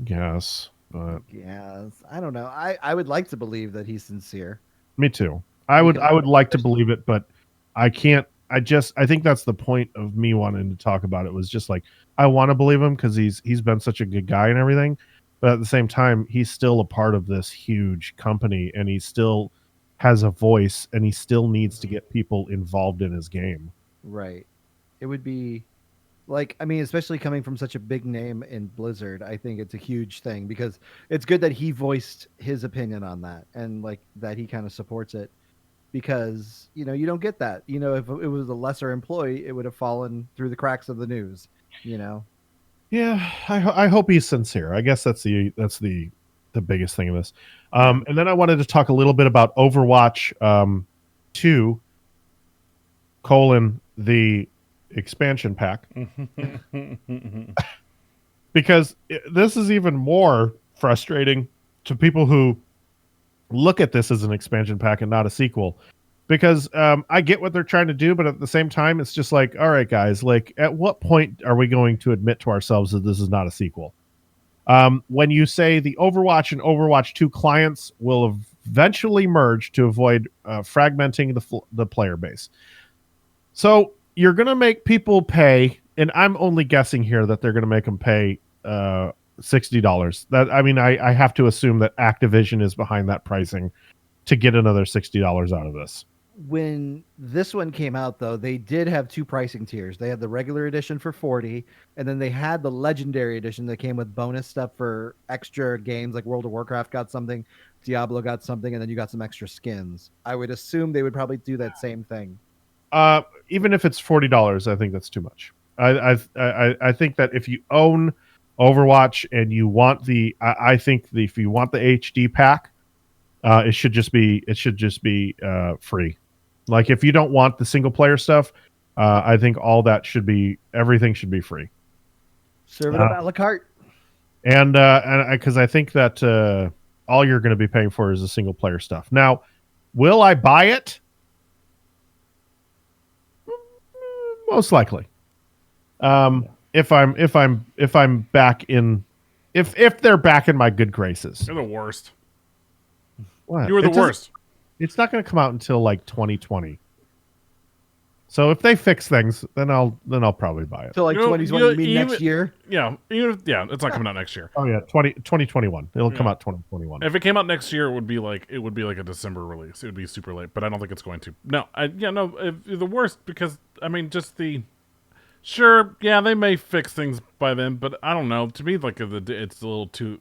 yes, but Yes, I don't know. I would like to believe that he's sincere. me too. I would like to believe it, but I can't. I think that's the point of me wanting to talk about it, was just like I want to believe him because he's been such a good guy and everything, but at the same time he's still a part of this huge company and he still has a voice and he still needs to get people involved in his game. Right. It would be like, I mean, especially coming from such a big name in Blizzard, I think it's a huge thing because it's good that he voiced his opinion on that and like that he kind of supports it. Because you don't get that. If it was a lesser employee, it would have fallen through the cracks of the news. Yeah, I hope he's sincere. I guess that's the biggest thing of this. And then I wanted to talk a little bit about Overwatch 2 : the expansion pack, because this is even more frustrating to people who look at this as an expansion pack and not a sequel, because I get what they're trying to do, but at the same time it's just like, all right guys, like at what point are we going to admit to ourselves that this is not a sequel? When you say the Overwatch and Overwatch 2 clients will eventually merge to avoid fragmenting the player base, so you're going to make people pay, and I'm only guessing here that they're going to make them pay $60. That, I mean, I have to assume that Activision is behind that pricing to get another $60 out of this. When this one came out, though, they did have two pricing tiers. They had the regular edition for $40, and then they had the legendary edition that came with bonus stuff for extra games, like World of Warcraft got something, Diablo got something, and then you got some extra skins. I would assume they would probably do that same thing. Even if it's $40, I think that's too much. I think that if you own Overwatch and you want I think if you want the HD pack, it should just be free. Like if you don't want the single player stuff, I think everything should be free. Serve it up a la carte. And because I think that all you're going to be paying for is the single player stuff. Now, will I buy it? Most likely. If I'm back in, if they're back in my good graces. You're the worst. What? You were the worst. It's not going to come out until like 2020. So if they fix things, then I'll probably buy it. So like 2020, you mean next year? Yeah, it's not coming out next year. Oh yeah, 2021. It'll come out 2021. If it came out next year, it would be like a December release. It would be super late, but I don't think it's going to. No, the worst, because I mean, just sure, yeah, they may fix things by then, but I don't know. To me, like it's a little too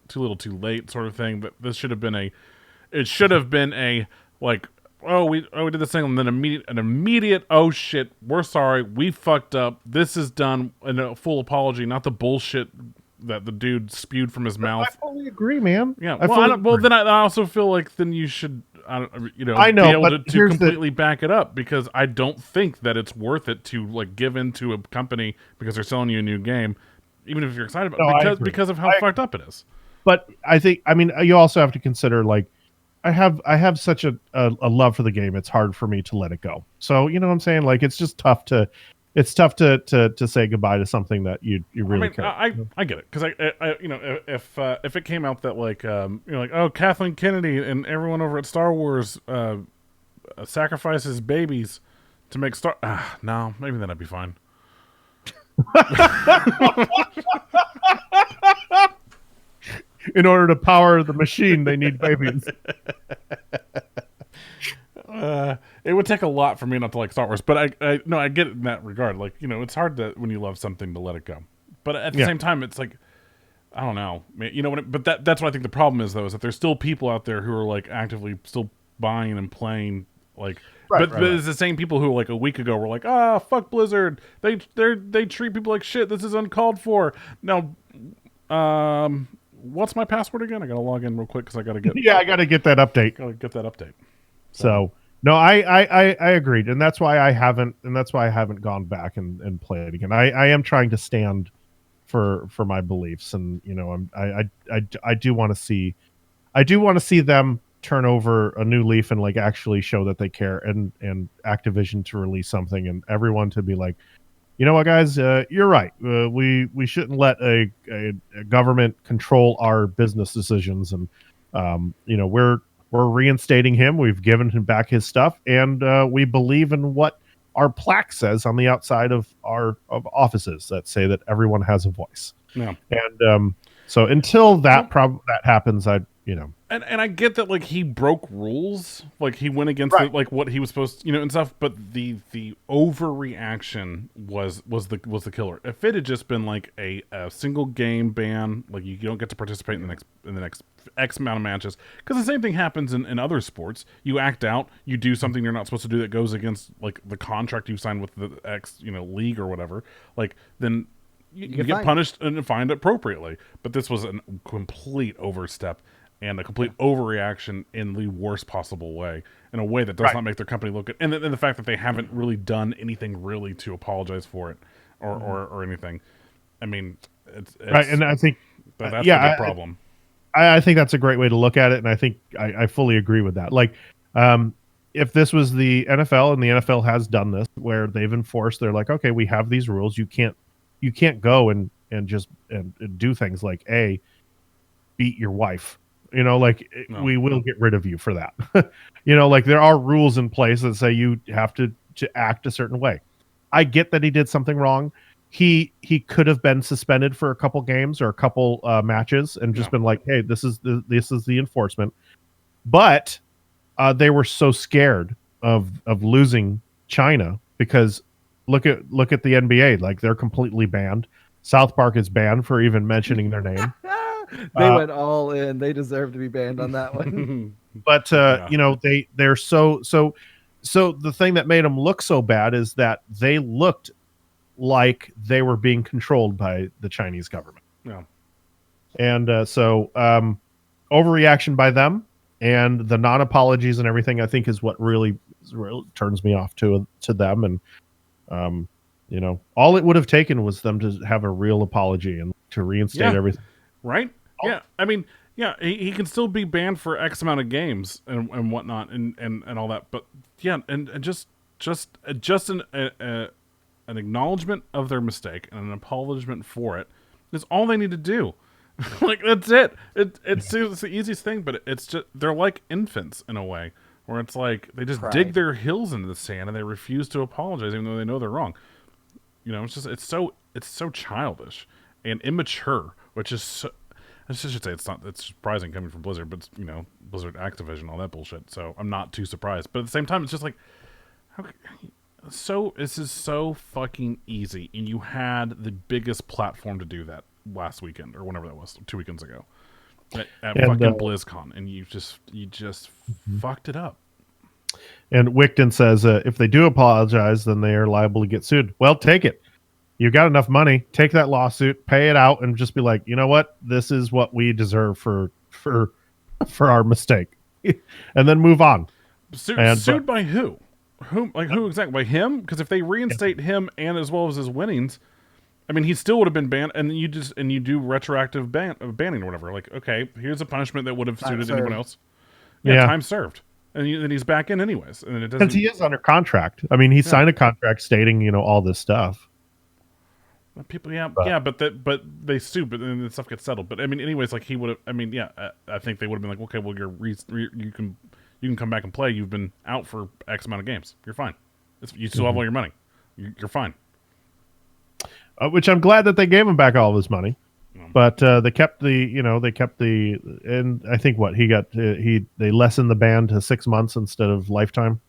late sort of thing. But this should have been like, oh, we did this thing, and then an immediate, oh shit, we're sorry, we fucked up. This is done, and a full apology, not the bullshit that the dude spewed from his mouth. I fully agree, man. Yeah. Then I also feel like then you should, I know, be able but to completely back it up, because I don't think that it's worth it to like give in to a company because they're selling you a new game, even if you're excited about it, because of how fucked up it is. But I think, I mean, you also have to consider, like, I have such a love for the game. It's hard for me to let it go. So you know what I'm saying? Like, it's just tough to say goodbye to something that you really care. I get it, because if it came out that like like, oh, Kathleen Kennedy and everyone over at Star Wars sacrifices babies to make no, maybe then I'd be fine. In order to power the machine, they need babies. It would take a lot for me not to like Star Wars, but I no, I get it in that regard. Like, you know, it's hard to when you love something to let it go, but at the Yeah. same time, it's like I don't know, you know what? But that's what I think the problem is, though, is that there's still people out there who are like actively still buying and playing, like, Right, but it's the same people who like a week ago were like, ah, fuck Blizzard, they treat people like shit. This is uncalled for. Now, what's my password again? I gotta log in real quick because I gotta get Yeah, I got to get that update. that update. So no, I agreed, and that's why I haven't gone back and played it again. I am trying to stand for my beliefs, and you know, I do want to see them turn over a new leaf and like actually show that they care, and Activision to release something, and everyone to be like, you know what, guys, you're right. We shouldn't let a government control our business decisions, and you know, we're reinstating him. We've given him back his stuff, and we believe in what our plaque says on the outside of our offices that say that everyone has a voice. Yeah. And so until that that happens, And I get that, like, he broke rules, like he went against Right. like what he was supposed to, you know, and stuff. But the overreaction was the killer. If it had just been like a single game ban, like you don't get to participate in the next X amount of matches, because the same thing happens in other sports. You act out, you do something you're not supposed to do that goes against like the contract you signed with the X, you know, league or whatever. Like then you get fined. punished and fined appropriately. But this was a complete overstep and a complete overreaction in the worst possible way, in a way that does Right. not make their company look good. And the fact that they haven't really done anything really to apologize for it or anything. I mean, it's right. And I think that's yeah, the big problem. I think that's a great way to look at it, and I think I fully agree with that. Like, if this was the NFL, and the NFL has done this, where they've enforced, they're like, okay, we have these rules. You can't go and just and do things like beat your wife. You know, like No. we will get rid of you for that. You know, like there are rules in place that say you have to act a certain way. I get that he did something wrong. He could have been suspended for a couple games or a couple matches and just Yeah. been like, hey, this is the enforcement. But they were so scared of losing China, because look at the NBA, like they're completely banned. South Park is banned for even mentioning their name. They went all in. They deserve to be banned on that one. But Yeah. you know, they're so the thing that made them look so bad is that they looked like they were being controlled by the Chinese government. Yeah. And overreaction by them, and the non-apologies and everything, I think, is what really turns me off to them. And you know, all it would have taken was them to have a real apology and to reinstate Yeah. everything. Right? Yeah. I mean, yeah, he can still be banned for X amount of games and whatnot and all that. But yeah, and just an acknowledgement of their mistake and an acknowledgement for it is all they need to do. Like that's it. It's the easiest thing, but it's just they're like infants in a way, where it's like they just dig Pride. their heels into the sand and they refuse to apologize even though they know they're wrong. You know, it's so childish and immature, which is so, I should say it's surprising coming from Blizzard, but it's, you know, Blizzard, Activision, all that bullshit. So I'm not too surprised. But at the same time, it's just like, this is so fucking easy, and you had the biggest platform to do that last weekend or whenever that was, 2 weekends ago, at And, fucking BlizzCon, and you just fucked it up. And Wickton says, if they do apologize, then they are liable to get sued. Well, take it. You got enough money. Take that lawsuit, pay it out, and just be like, you know what? This is what we deserve for our mistake, and then move on. Sued by who? Who exactly? By him? Because if they reinstate him and as well as his winnings, I mean, he still would have been banned. And you do retroactive banning or whatever. Like, okay, here's a punishment that would have suited anyone else. Yeah, time served. And then he's back in anyways. And it doesn't. Because he is under contract. I mean, he signed a contract stating, you know, all this stuff. People, but they sue, but then the stuff gets settled. But I mean, anyways, like he would have. I mean, I think they would have been like, okay, well, you can come back and play. You've been out for X amount of games. You're fine. You still have all your money. You're fine. which I'm glad that they gave him back all of his money. Mm. But they kept and I think what he got, they lessened the ban to 6 months instead of lifetime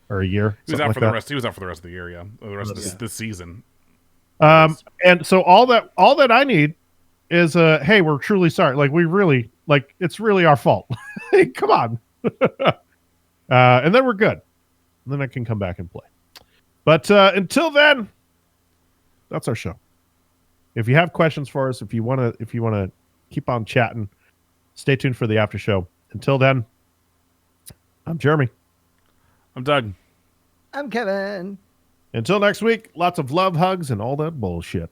or a year. He was something out like for the that. rest. He was out for the rest of the year. Yeah, the rest of this season. And so all that I need is hey, we're truly sorry. Like we really it's really our fault. Hey, come on. And then we're good. And then I can come back and play. But until then, that's our show. If you have questions for us, if you want to keep on chatting, stay tuned for the after show. Until then, I'm Jeremy. I'm Doug. I'm Kevin. Until next week, lots of love, hugs, and all that bullshit.